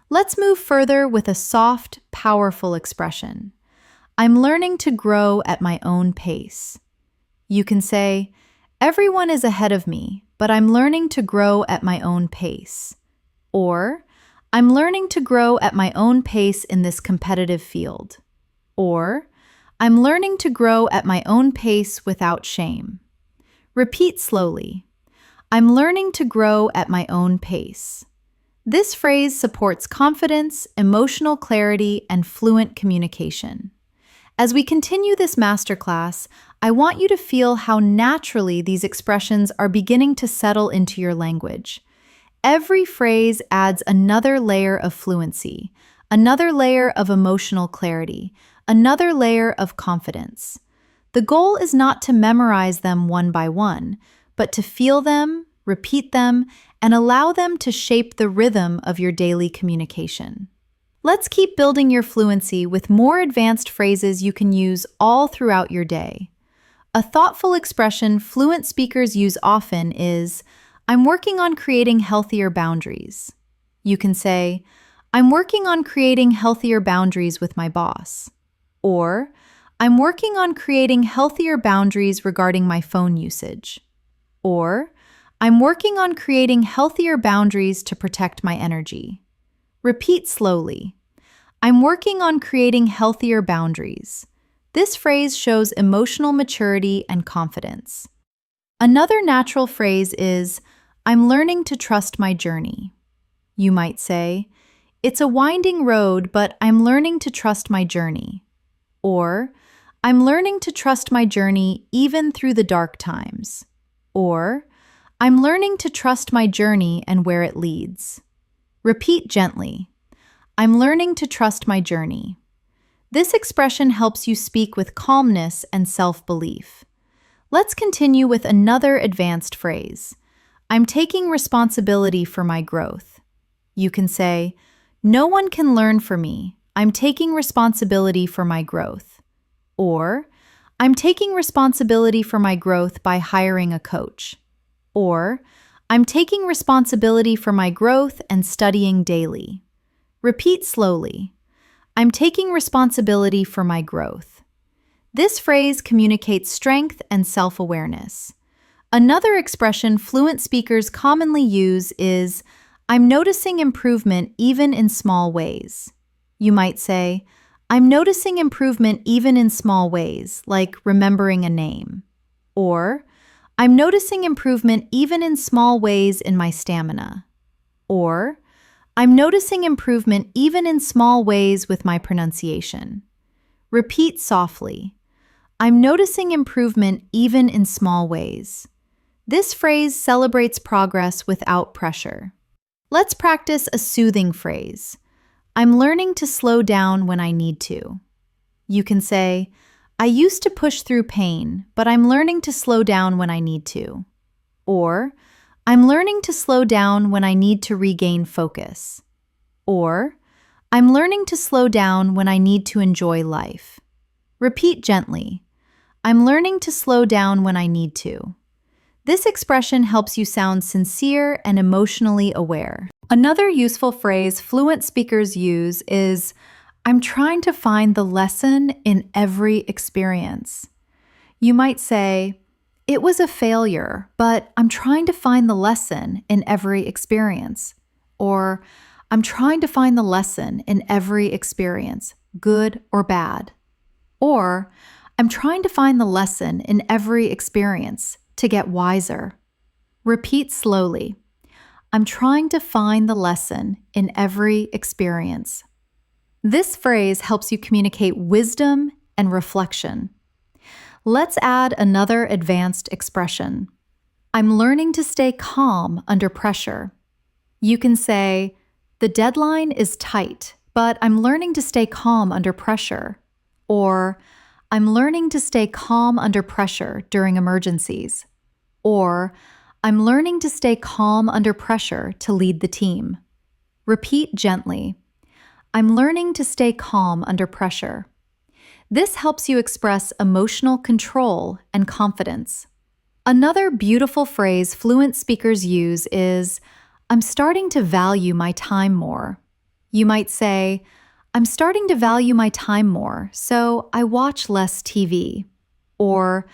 Let's move further with a soft, powerful expression. I'm learning to grow at my own pace. You can say, everyone is ahead of me, but I'm learning to grow at my own pace. Or, I'm learning to grow at my own pace in this competitive field. Or, I'm learning to grow at my own pace without shame. Repeat slowly. I'm learning to grow at my own pace. This phrase supports confidence, emotional clarity, and fluent communication. As we continue this masterclass, I want you to feel how naturally these expressions are beginning to settle into your language. Every phrase adds another layer of fluency, another layer of emotional clarity, another layer of confidence. The goal is not to memorize them one by one, but to feel them, repeat them, and allow them to shape the rhythm of your daily communication. Let's keep building your fluency with more advanced phrases you can use all throughout your day. A thoughtful expression fluent speakers use often is, I'm working on creating healthier boundaries. You can say, I'm working on creating healthier boundaries with my boss. Or, I'm working on creating healthier boundaries regarding my phone usage. Or, I'm working on creating healthier boundaries to protect my energy. Repeat slowly. I'm working on creating healthier boundaries. This phrase shows emotional maturity and confidence. Another natural phrase is, I'm learning to trust my journey. You might say, it's a winding road, but I'm learning to trust my journey. Or, I'm learning to trust my journey even through the dark times. Or, I'm learning to trust my journey and where it leads. Repeat gently. I'm learning to trust my journey. This expression helps you speak with calmness and self-belief. Let's continue with another advanced phrase. I'm taking responsibility for my growth. You can say, no one can learn for me. I'm taking responsibility for my growth. Or, I'm taking responsibility for my growth by hiring a coach. Or, I'm taking responsibility for my growth and studying daily. Repeat slowly. I'm taking responsibility for my growth. This phrase communicates strength and self-awareness. Another expression fluent speakers commonly use is, I'm noticing improvement even in small ways. You might say, I'm noticing improvement even in small ways, like remembering a name. Or, I'm noticing improvement even in small ways in my stamina. Or, I'm noticing improvement even in small ways with my pronunciation. Repeat softly. I'm noticing improvement even in small ways. This phrase celebrates progress without pressure. Let's practice a soothing phrase. I'm learning to slow down when I need to. You can say, I used to push through pain, but I'm learning to slow down when I need to. Or, I'm learning to slow down when I need to regain focus. Or, I'm learning to slow down when I need to enjoy life. Repeat gently. I'm learning to slow down when I need to. This expression helps you sound sincere and emotionally aware. Another useful phrase fluent speakers use is, I'm trying to find the lesson in every experience. You might say, it was a failure, but I'm trying to find the lesson in every experience. Or, I'm trying to find the lesson in every experience, good or bad. Or, I'm trying to find the lesson in every experience to get wiser. Repeat slowly. I'm trying to find the lesson in every experience. This phrase helps you communicate wisdom and reflection. Let's add another advanced expression. I'm learning to stay calm under pressure. You can say, the deadline is tight, but I'm learning to stay calm under pressure. Or, I'm learning to stay calm under pressure during emergencies. Or, I'm learning to stay calm under pressure to lead the team. Repeat gently. I'm learning to stay calm under pressure. This helps you express emotional control and confidence. Another beautiful phrase fluent speakers use is, I'm starting to value my time more. You might say, I'm starting to value my time more, so I watch less TV. Or,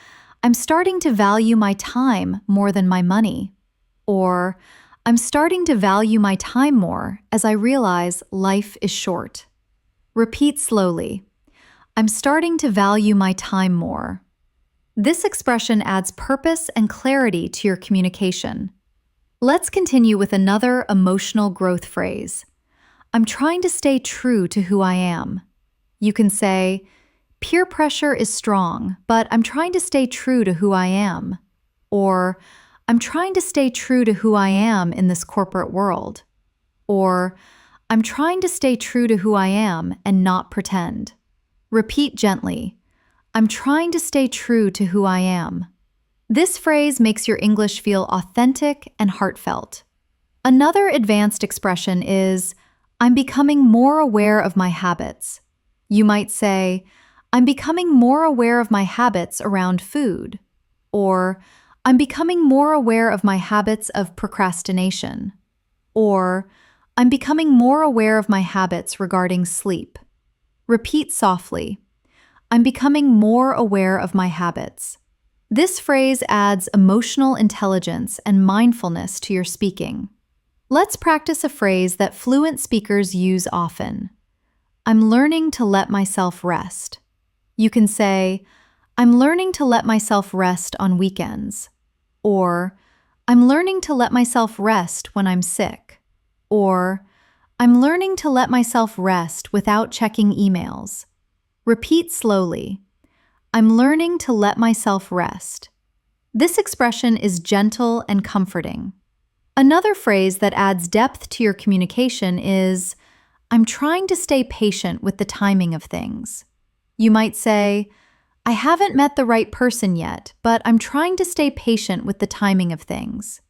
I'm starting to value my time more than my money. Or, I'm starting to value my time more as I realize life is short. Repeat slowly. I'm starting to value my time more. This expression adds purpose and clarity to your communication. Let's continue with another emotional growth phrase. I'm trying to stay true to who I am. You can say, peer pressure is strong, but I'm trying to stay true to who I am. Or, I'm trying to stay true to who I am in this corporate world. Or, I'm trying to stay true to who I am and not pretend. Repeat gently. I'm trying to stay true to who I am. This phrase makes your English feel authentic and heartfelt. Another advanced expression is, I'm becoming more aware of my habits. You might say, I'm becoming more aware of my habits around food. Or, I'm becoming more aware of my habits of procrastination. Or, I'm becoming more aware of my habits regarding sleep. Repeat softly. I'm becoming more aware of my habits. This phrase adds emotional intelligence and mindfulness to your speaking. Let's practice a phrase that fluent speakers use often. I'm learning to let myself rest. You can say, I'm learning to let myself rest on weekends. Or, I'm learning to let myself rest when I'm sick. Or, I'm learning to let myself rest without checking emails. Repeat slowly. I'm learning to let myself rest. This expression is gentle and comforting. Another phrase that adds depth to your communication is, I'm trying to stay patient with the timing of things. You might say, I haven't met the right person yet, but I'm trying to stay patient with the timing of things.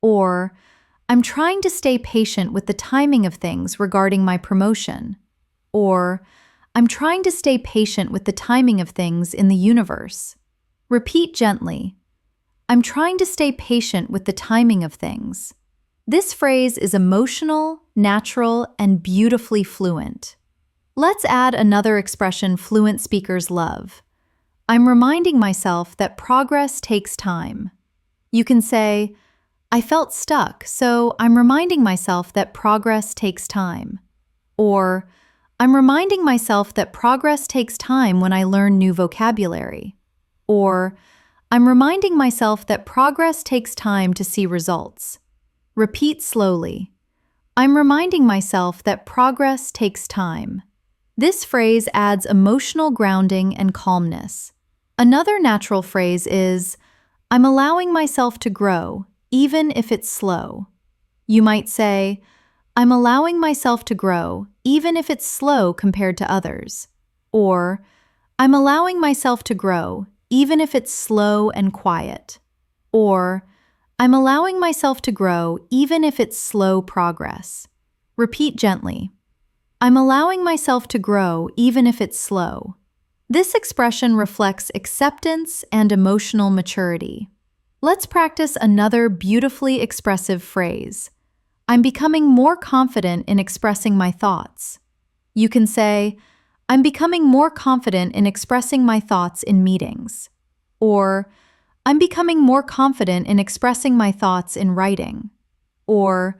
Or, I'm trying to stay patient with the timing of things regarding my promotion. Or, I'm trying to stay patient with the timing of things in the universe. Repeat gently. I'm trying to stay patient with the timing of things. This phrase is emotional, natural, and beautifully fluent. Let's add another expression fluent speakers love. I'm reminding myself that progress takes time. You can say, I felt stuck, so I'm reminding myself that progress takes time. Or, I'm reminding myself that progress takes time when I learn new vocabulary. Or, I'm reminding myself that progress takes time to see results. Repeat slowly. I'm reminding myself that progress takes time. This phrase adds emotional grounding and calmness. Another natural phrase is, I'm allowing myself to grow, even if it's slow. You might say, I'm allowing myself to grow, even if it's slow compared to others. Or, I'm allowing myself to grow, even if it's slow and quiet. Or, I'm allowing myself to grow even if it's slow progress. Repeat gently. I'm allowing myself to grow even if it's slow. This expression reflects acceptance and emotional maturity. Let's practice another beautifully expressive phrase. I'm becoming more confident in expressing my thoughts. You can say, I'm becoming more confident in expressing my thoughts in meetings. Or, I'm becoming more confident in expressing my thoughts in writing. Or,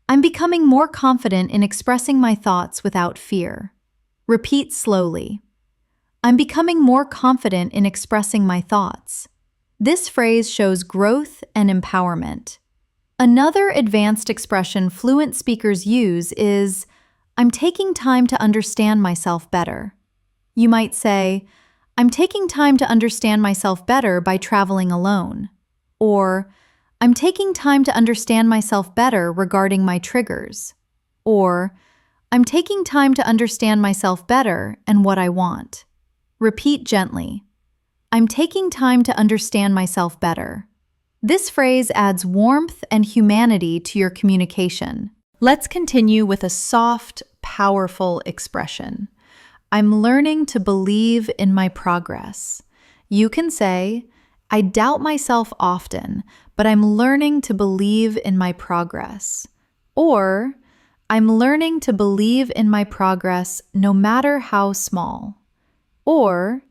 I'm becoming more confident in expressing my thoughts without fear. Repeat slowly. I'm becoming more confident in expressing my thoughts. This phrase shows growth and empowerment. Another advanced expression fluent speakers use is, I'm taking time to understand myself better. You might say, I'm taking time to understand myself better by traveling alone. Or, I'm taking time to understand myself better regarding my triggers. Or, I'm taking time to understand myself better and what I want. Repeat gently. I'm taking time to understand myself better. This phrase adds warmth and humanity to your communication. Let's continue with a soft, powerful expression. I'm learning to believe in my progress. You can say, I doubt myself often, but I'm learning to believe in my progress. Or, I'm learning to believe in my progress no matter how small. Or,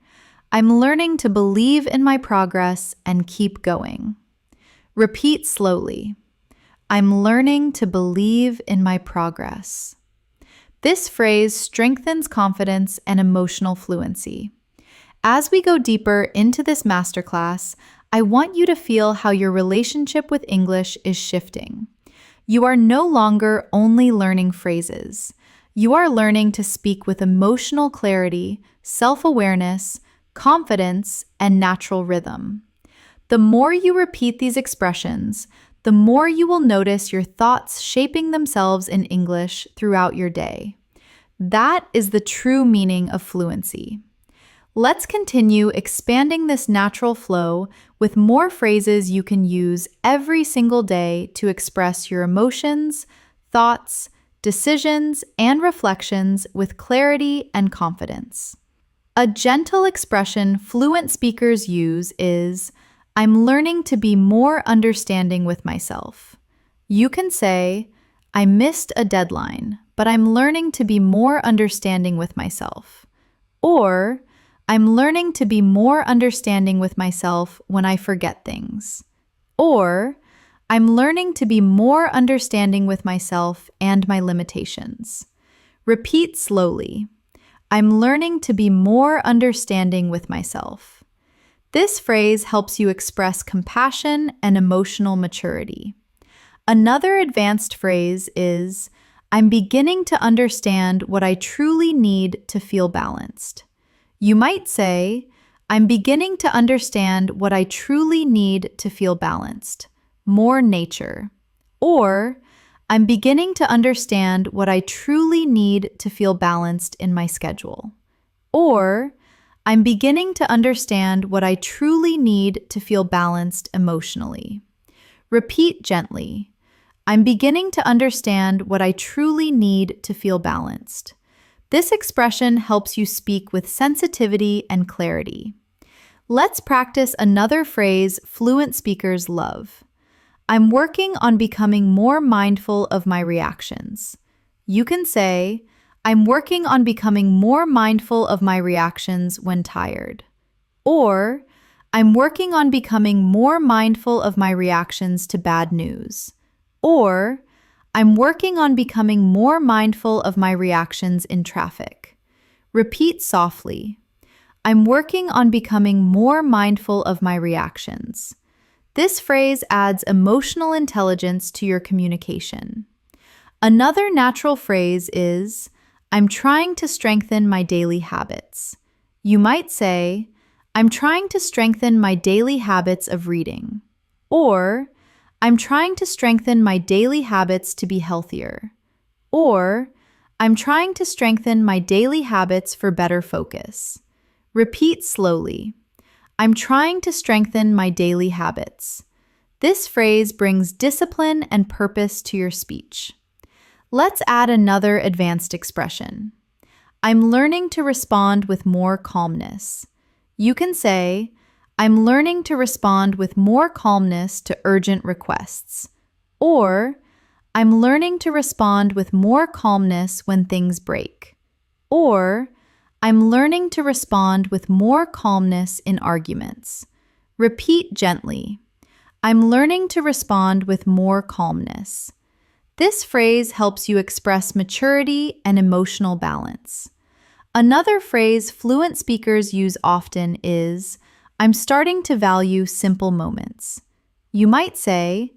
I'm learning to believe in my progress and keep going. Repeat slowly. I'm learning to believe in my progress. This phrase strengthens confidence and emotional fluency. As we go deeper into this masterclass, I want you to feel how your relationship with English is shifting. You are no longer only learning phrases. You are learning to speak with emotional clarity, self-awareness, confidence, and natural rhythm. The more you repeat these expressions, the more you will notice your thoughts shaping themselves in English throughout your day. That is the true meaning of fluency. Let's continue expanding this natural flow with more phrases you can use every single day to express your emotions, thoughts, decisions, and reflections with clarity and confidence. A gentle expression fluent speakers use is, I'm learning to be more understanding with myself. You can say, I missed a deadline, but I'm learning to be more understanding with myself. Or, I'm learning to be more understanding with myself when I forget things. Or, I'm learning to be more understanding with myself and my limitations. Repeat slowly. I'm learning to be more understanding with myself. This phrase helps you express compassion and emotional maturity. Another advanced phrase is, I'm beginning to understand what I truly need to feel balanced. You might say, I'm beginning to understand what I truly need to feel balanced, more nature. Or, I'm beginning to understand what I truly need to feel balanced in my schedule. Or, I'm beginning to understand what I truly need to feel balanced emotionally. Repeat gently. I'm beginning to understand what I truly need to feel balanced. This expression helps you speak with sensitivity and clarity. Let's practice another phrase fluent speakers love. I'm working on becoming more mindful of my reactions. You can say, I'm working on becoming more mindful of my reactions when tired. Or, I'm working on becoming more mindful of my reactions to bad news. Or, I'm working on becoming more mindful of my reactions in traffic. Repeat softly. I'm working on becoming more mindful of my reactions. This phrase adds emotional intelligence to your communication. Another natural phrase is, I'm trying to strengthen my daily habits. You might say, I'm trying to strengthen my daily habits of reading. Or, I'm trying to strengthen my daily habits to be healthier. Or, I'm trying to strengthen my daily habits for better focus. Repeat slowly. I'm trying to strengthen my daily habits. This phrase brings discipline and purpose to your speech. Let's add another advanced expression. I'm learning to respond with more calmness. You can say, I'm learning to respond with more calmness to urgent requests. Or, I'm learning to respond with more calmness when things break. Or, I'm learning to respond with more calmness in arguments. Repeat gently. I'm learning to respond with more calmness. This phrase helps you express maturity and emotional balance. Another phrase fluent speakers use often is, I'm starting to value simple moments. You might say,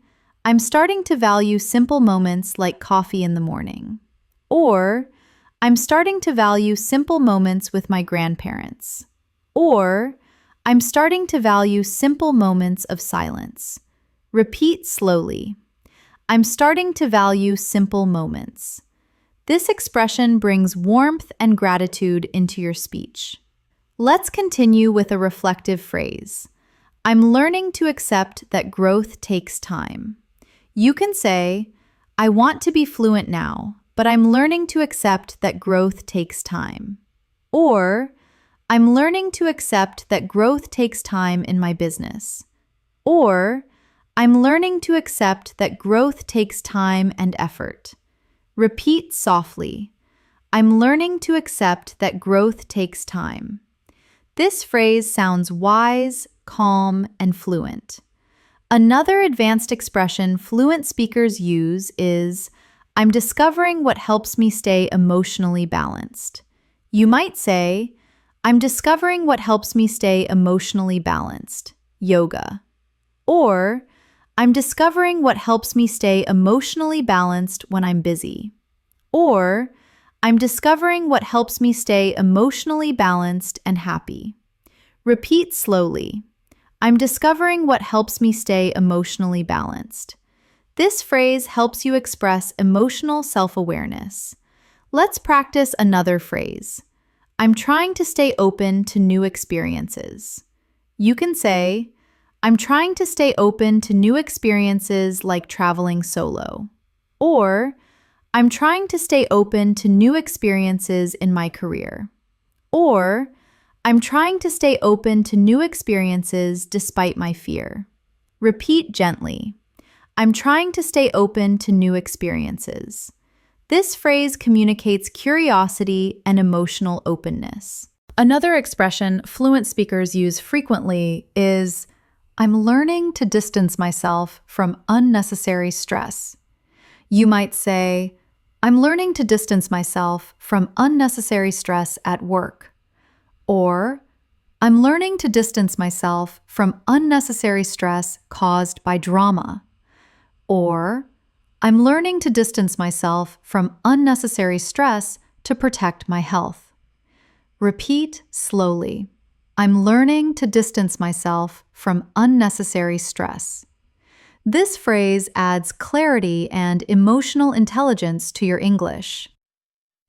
I'm starting to value simple moments like coffee in the morning. Or, I'm starting to value simple moments with my grandparents. Or, I'm starting to value simple moments of silence. Repeat slowly. I'm starting to value simple moments. This expression brings warmth and gratitude into your speech. Let's continue with a reflective phrase. I'm learning to accept that growth takes time. You can say, I want to be fluent now, but I'm learning to accept that growth takes time. Or, I'm learning to accept that growth takes time in my business. Or, I'm learning to accept that growth takes time and effort. Repeat softly. I'm learning to accept that growth takes time. This phrase sounds wise, calm, and fluent. Another advanced expression fluent speakers use is, I'm discovering what helps me stay emotionally balanced. You might say, I'm discovering what helps me stay emotionally balanced. Yoga. Or, I'm discovering what helps me stay emotionally balanced when I'm busy. Or, I'm discovering what helps me stay emotionally balanced and happy. Repeat slowly. I'm discovering what helps me stay emotionally balanced. This phrase helps you express emotional self-awareness. Let's practice another phrase. I'm trying to stay open to new experiences. You can say, I'm trying to stay open to new experiences like traveling solo. Or, I'm trying to stay open to new experiences in my career. Or, I'm trying to stay open to new experiences despite my fear. Repeat gently. I'm trying to stay open to new experiences. This phrase communicates curiosity and emotional openness. Another expression fluent speakers use frequently is, I'm learning to distance myself from unnecessary stress. You might say, I'm learning to distance myself from unnecessary stress at work. Or, I'm learning to distance myself from unnecessary stress caused by drama. Or, I'm learning to distance myself from unnecessary stress to protect my health. Repeat slowly. I'm learning to distance myself from unnecessary stress. This phrase adds clarity and emotional intelligence to your English.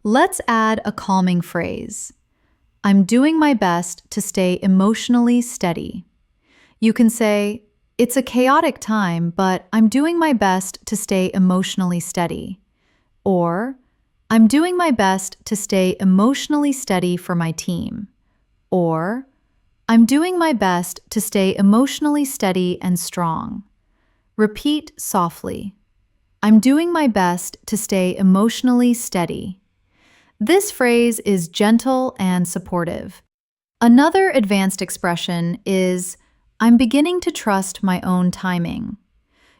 Let's add a calming phrase. I'm doing my best to stay emotionally steady. You can say, it's a chaotic time, but I'm doing my best to stay emotionally steady. Or, I'm doing my best to stay emotionally steady for my team. Or, I'm doing my best to stay emotionally steady and strong. Repeat softly. I'm doing my best to stay emotionally steady. This phrase is gentle and supportive. Another advanced expression is, I'm beginning to trust my own timing.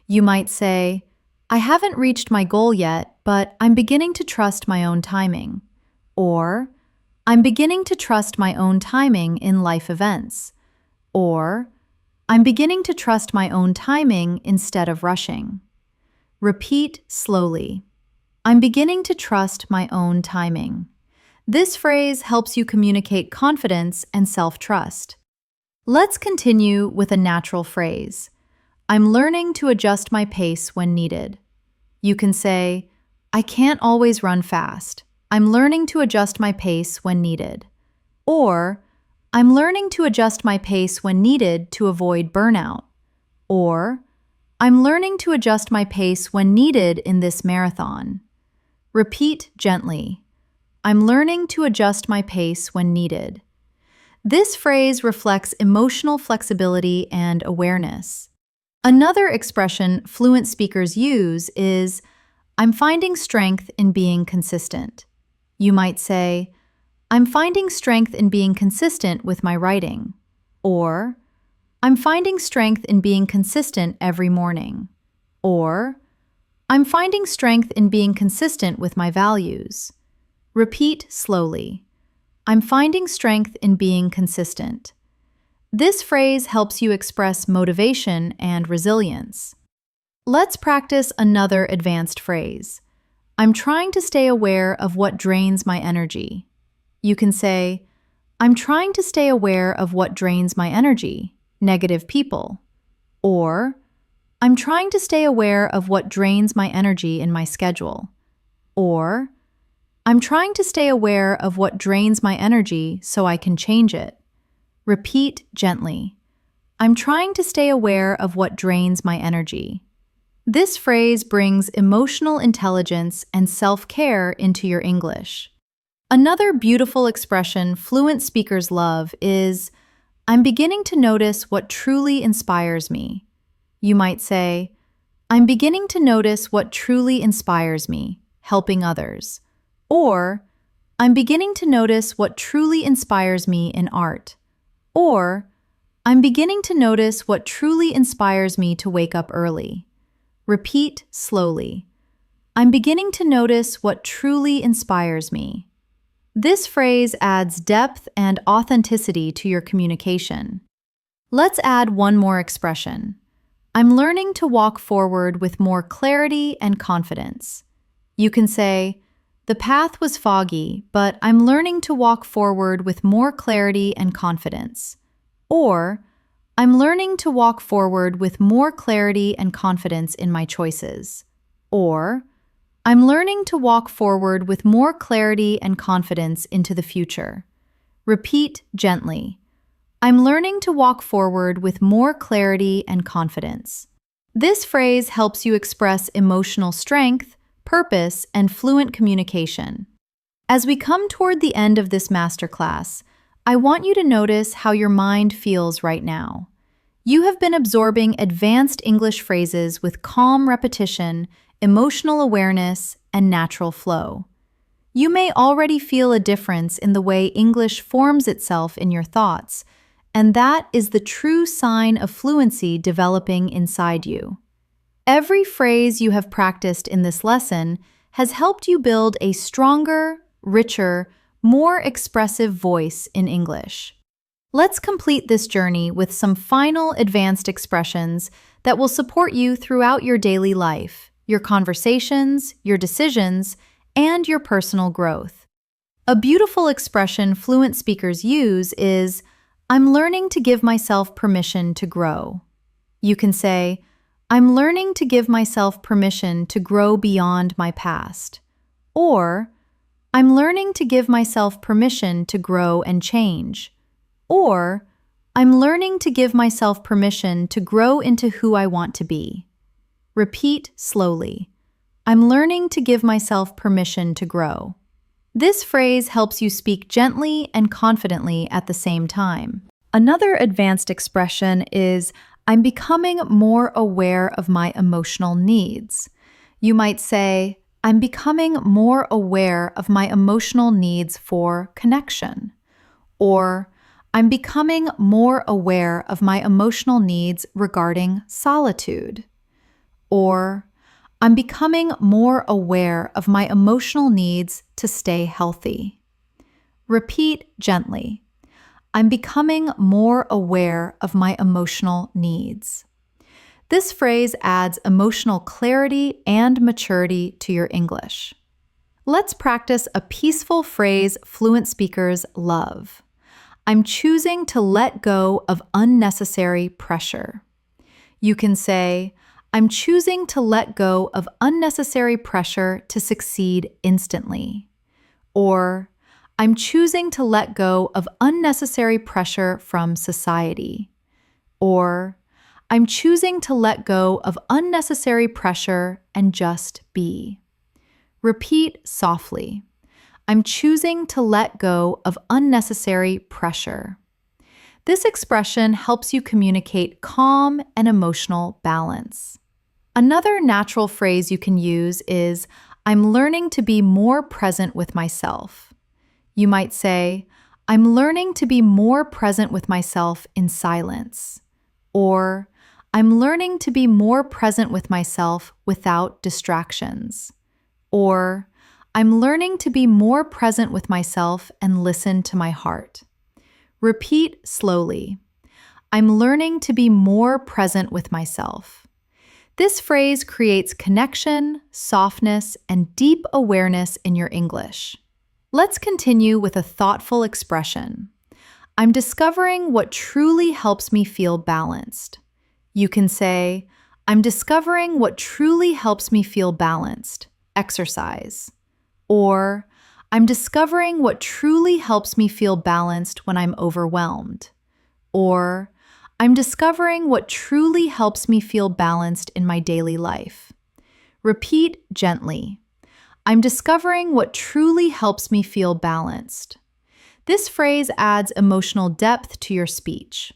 You might say, I haven't reached my goal yet, but I'm beginning to trust my own timing. Or, I'm beginning to trust my own timing in life events. Or, I'm beginning to trust my own timing instead of rushing. Repeat slowly. I'm beginning to trust my own timing. This phrase helps you communicate confidence and self-trust. Let's continue with a natural phrase. I'm learning to adjust my pace when needed. You can say, I can't always run fast. I'm learning to adjust my pace when needed. Or, I'm learning to adjust my pace when needed to avoid burnout. Or, I'm learning to adjust my pace when needed in this marathon. Repeat gently. I'm learning to adjust my pace when needed. This phrase reflects emotional flexibility and awareness. Another expression fluent speakers use is, I'm finding strength in being consistent. You might say, I'm finding strength in being consistent with my writing. Or, I'm finding strength in being consistent every morning. Or, I'm finding strength in being consistent with my values. Repeat slowly. I'm finding strength in being consistent. This phrase helps you express motivation and resilience. Let's practice another advanced phrase. I'm trying to stay aware of what drains my energy. You can say, I'm trying to stay aware of what drains my energy, negative people. Or, I'm trying to stay aware of what drains my energy in my schedule. Or, I'm trying to stay aware of what drains my energy so I can change it. Repeat gently. I'm trying to stay aware of what drains my energy. This phrase brings emotional intelligence and self-care into your English. Another beautiful expression fluent speakers love is, I'm beginning to notice what truly inspires me. You might say, I'm beginning to notice what truly inspires me, helping others. Or, I'm beginning to notice what truly inspires me in art. Or, I'm beginning to notice what truly inspires me to wake up early. Repeat slowly. I'm beginning to notice what truly inspires me. This phrase adds depth and authenticity to your communication. Let's add one more expression. I'm learning to walk forward with more clarity and confidence. You can say, the path was foggy, but I'm learning to walk forward with more clarity and confidence. Or, I'm learning to walk forward with more clarity and confidence in my choices. Or, I'm learning to walk forward with more clarity and confidence into the future. Repeat gently. I'm learning to walk forward with more clarity and confidence. This phrase helps you express emotional strength, purpose, and fluent communication. As we come toward the end of this masterclass, I want you to notice how your mind feels right now. You have been absorbing advanced English phrases with calm repetition, emotional awareness, and natural flow. You may already feel a difference in the way English forms itself in your thoughts, and that is the true sign of fluency developing inside you. Every phrase you have practiced in this lesson has helped you build a stronger, richer, more expressive voice in English. Let's complete this journey with some final advanced expressions that will support you throughout your daily life, your conversations, your decisions, and your personal growth. A beautiful expression fluent speakers use is, I'm learning to give myself permission to grow. You can say, I'm learning to give myself permission to grow beyond my past. Or, I'm learning to give myself permission to grow and change. Or, I'm learning to give myself permission to grow into who I want to be. Repeat slowly. I'm learning to give myself permission to grow. This phrase helps you speak gently and confidently at the same time. Another advanced expression is, I'm becoming more aware of my emotional needs. You might say, I'm becoming more aware of my emotional needs for connection. Or, I'm becoming more aware of my emotional needs regarding solitude. Or, I'm becoming more aware of my emotional needs to stay healthy. Repeat gently. I'm becoming more aware of my emotional needs. This phrase adds emotional clarity and maturity to your English. Let's practice a peaceful phrase fluent speakers love. I'm choosing to let go of unnecessary pressure. You can say, I'm choosing to let go of unnecessary pressure to succeed instantly. Or, I'm choosing to let go of unnecessary pressure from society. Or, I'm choosing to let go of unnecessary pressure and just be. Repeat softly. I'm choosing to let go of unnecessary pressure. This expression helps you communicate calm and emotional balance. Another natural phrase you can use is, I'm learning to be more present with myself. You might say, I'm learning to be more present with myself in silence. Or, I'm learning to be more present with myself without distractions. Or, I'm learning to be more present with myself and listen to my heart. Repeat slowly. I'm learning to be more present with myself. This phrase creates connection, softness, and deep awareness in your English. Let's continue with a thoughtful expression. I'm discovering what truly helps me feel balanced. You can say, I'm discovering what truly helps me feel balanced. Exercise. Or, I'm discovering what truly helps me feel balanced when I'm overwhelmed. Or, I'm discovering what truly helps me feel balanced in my daily life. Repeat gently. I'm discovering what truly helps me feel balanced. This phrase adds emotional depth to your speech.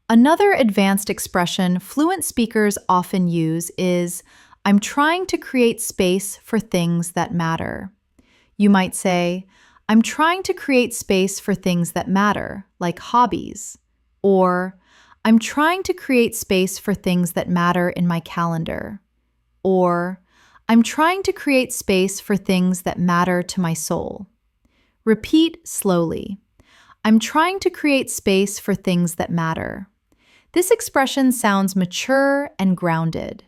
Another advanced expression fluent speakers often use is, I'm trying to create space for things that matter. You might say, I'm trying to create space for things that matter, like hobbies. Or, I'm trying to create space for things that matter in my calendar. Or, I'm trying to create space for things that matter to my soul. Repeat slowly. I'm trying to create space for things that matter. This expression sounds mature and grounded.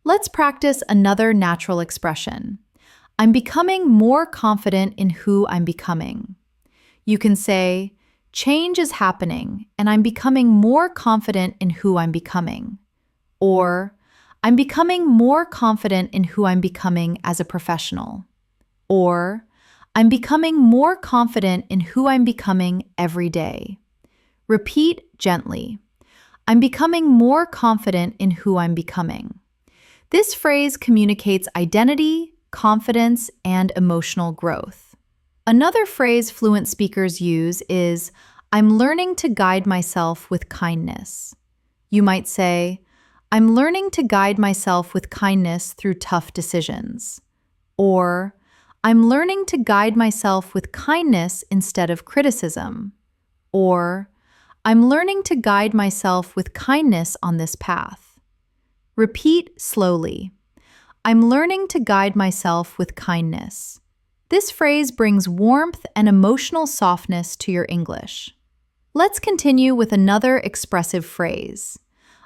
Let's practice another natural expression. I'm becoming more confident in who I'm becoming. You can say, change is happening, and I'm becoming more confident in who I'm becoming. Or, I'm becoming more confident in who I'm becoming as a professional. Or, I'm becoming more confident in who I'm becoming every day. Repeat gently. I'm becoming more confident in who I'm becoming. This phrase communicates identity, confidence, and emotional growth. Another phrase fluent speakers use is, I'm learning to guide myself with kindness. You might say, I'm learning to guide myself with kindness through tough decisions. Or, I'm learning to guide myself with kindness instead of criticism. Or, I'm learning to guide myself with kindness on this path. Repeat slowly. I'm learning to guide myself with kindness. This phrase brings warmth and emotional softness to your English. Let's continue with another expressive phrase.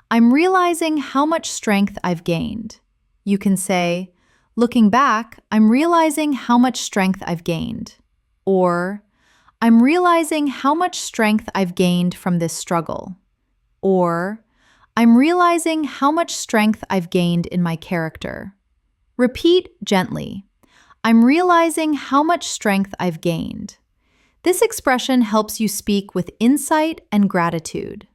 I'm realizing how much strength I've gained. You can say, looking back, I'm realizing how much strength I've gained. Or, I'm realizing how much strength I've gained from this struggle. Or, I'm realizing how much strength I've gained in my character. Repeat gently. I'm realizing how much strength I've gained. This expression helps you speak with insight and gratitude.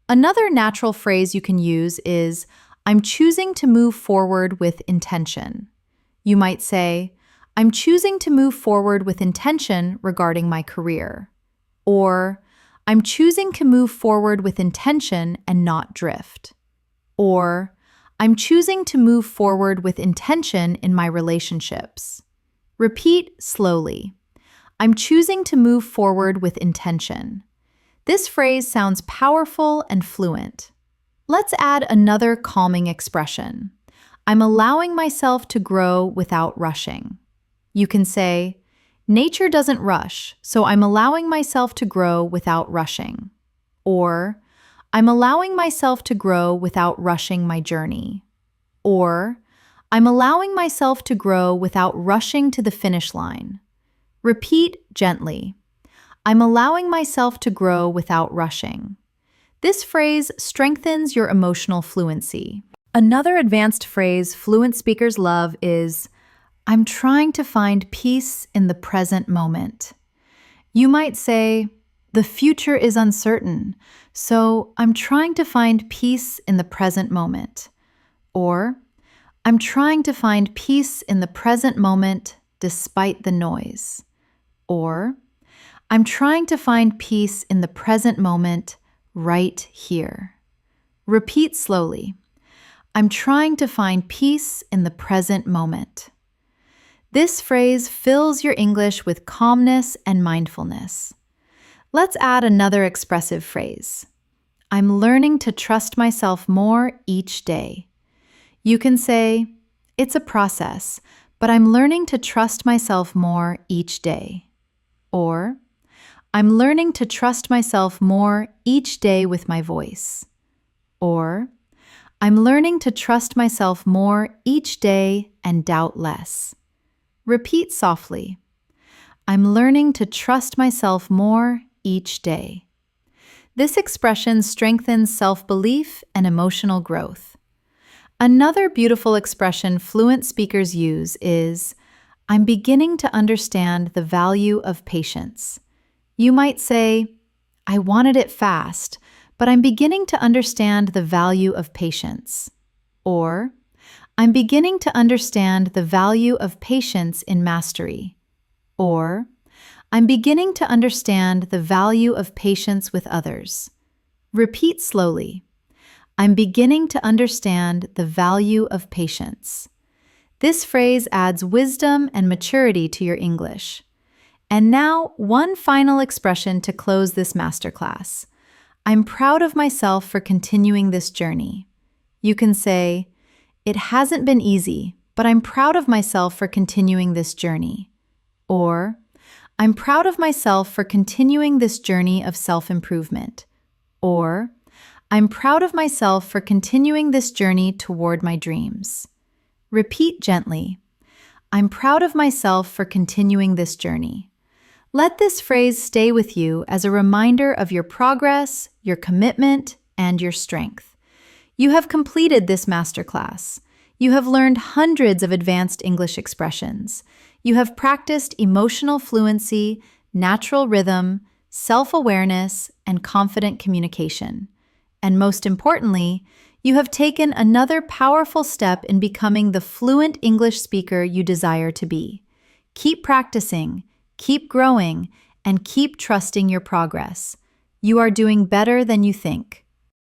Another natural phrase you can use is, I'm choosing to move forward with intention. You might say, I'm choosing to move forward with intention regarding my career. Or, I'm choosing to move forward with intention and not drift. Or, I'm choosing to move forward with intention in my relationships. Repeat slowly. I'm choosing to move forward with intention. This phrase sounds powerful and fluent. Let's add another calming expression. I'm allowing myself to grow without rushing. You can say, nature doesn't rush, so I'm allowing myself to grow without rushing. Or, I'm allowing myself to grow without rushing my journey. Or, I'm allowing myself to grow without rushing to the finish line. Repeat gently. I'm allowing myself to grow without rushing. This phrase strengthens your emotional fluency. Another advanced phrase fluent speakers love is, I'm trying to find peace in the present moment. You might say, The future is uncertain, so I'm trying to find peace in the present moment. Or, I'm trying to find peace in the present moment despite the noise. Or, I'm trying to find peace in the present moment right here. Repeat slowly. I'm trying to find peace in the present moment. This phrase fills your English with calmness and mindfulness. Let's add another expressive phrase. I'm learning to trust myself more each day. You can say, it's a process, but I'm learning to trust myself more each day. Or, I'm learning to trust myself more each day with my voice. Or, I'm learning to trust myself more each day and doubt less. Repeat softly. I'm learning to trust myself more each day. This expression strengthens self-belief and emotional growth. Another beautiful expression fluent speakers use is, I'm beginning to understand the value of patience. You might say, I wanted it fast, but I'm beginning to understand the value of patience. Or, I'm beginning to understand the value of patience in mastery. Or, I'm beginning to understand the value of patience with others. Repeat slowly. I'm beginning to understand the value of patience. This phrase adds wisdom and maturity to your English. And now, one final expression to close this masterclass. I'm proud of myself for continuing this journey. You can say, it hasn't been easy, but I'm proud of myself for continuing this journey. Or, I'm proud of myself for continuing this journey of self-improvement. Or, I'm proud of myself for continuing this journey toward my dreams. Repeat gently. I'm proud of myself for continuing this journey. Let this phrase stay with you as a reminder of your progress, your commitment, and your strength. You have completed this masterclass. You have learned hundreds of advanced English expressions. You have practiced emotional fluency, natural rhythm, self-awareness, and confident communication. And most importantly, you have taken another powerful step in becoming the fluent English speaker you desire to be. Keep practicing, keep growing, and keep trusting your progress. You are doing better than you think.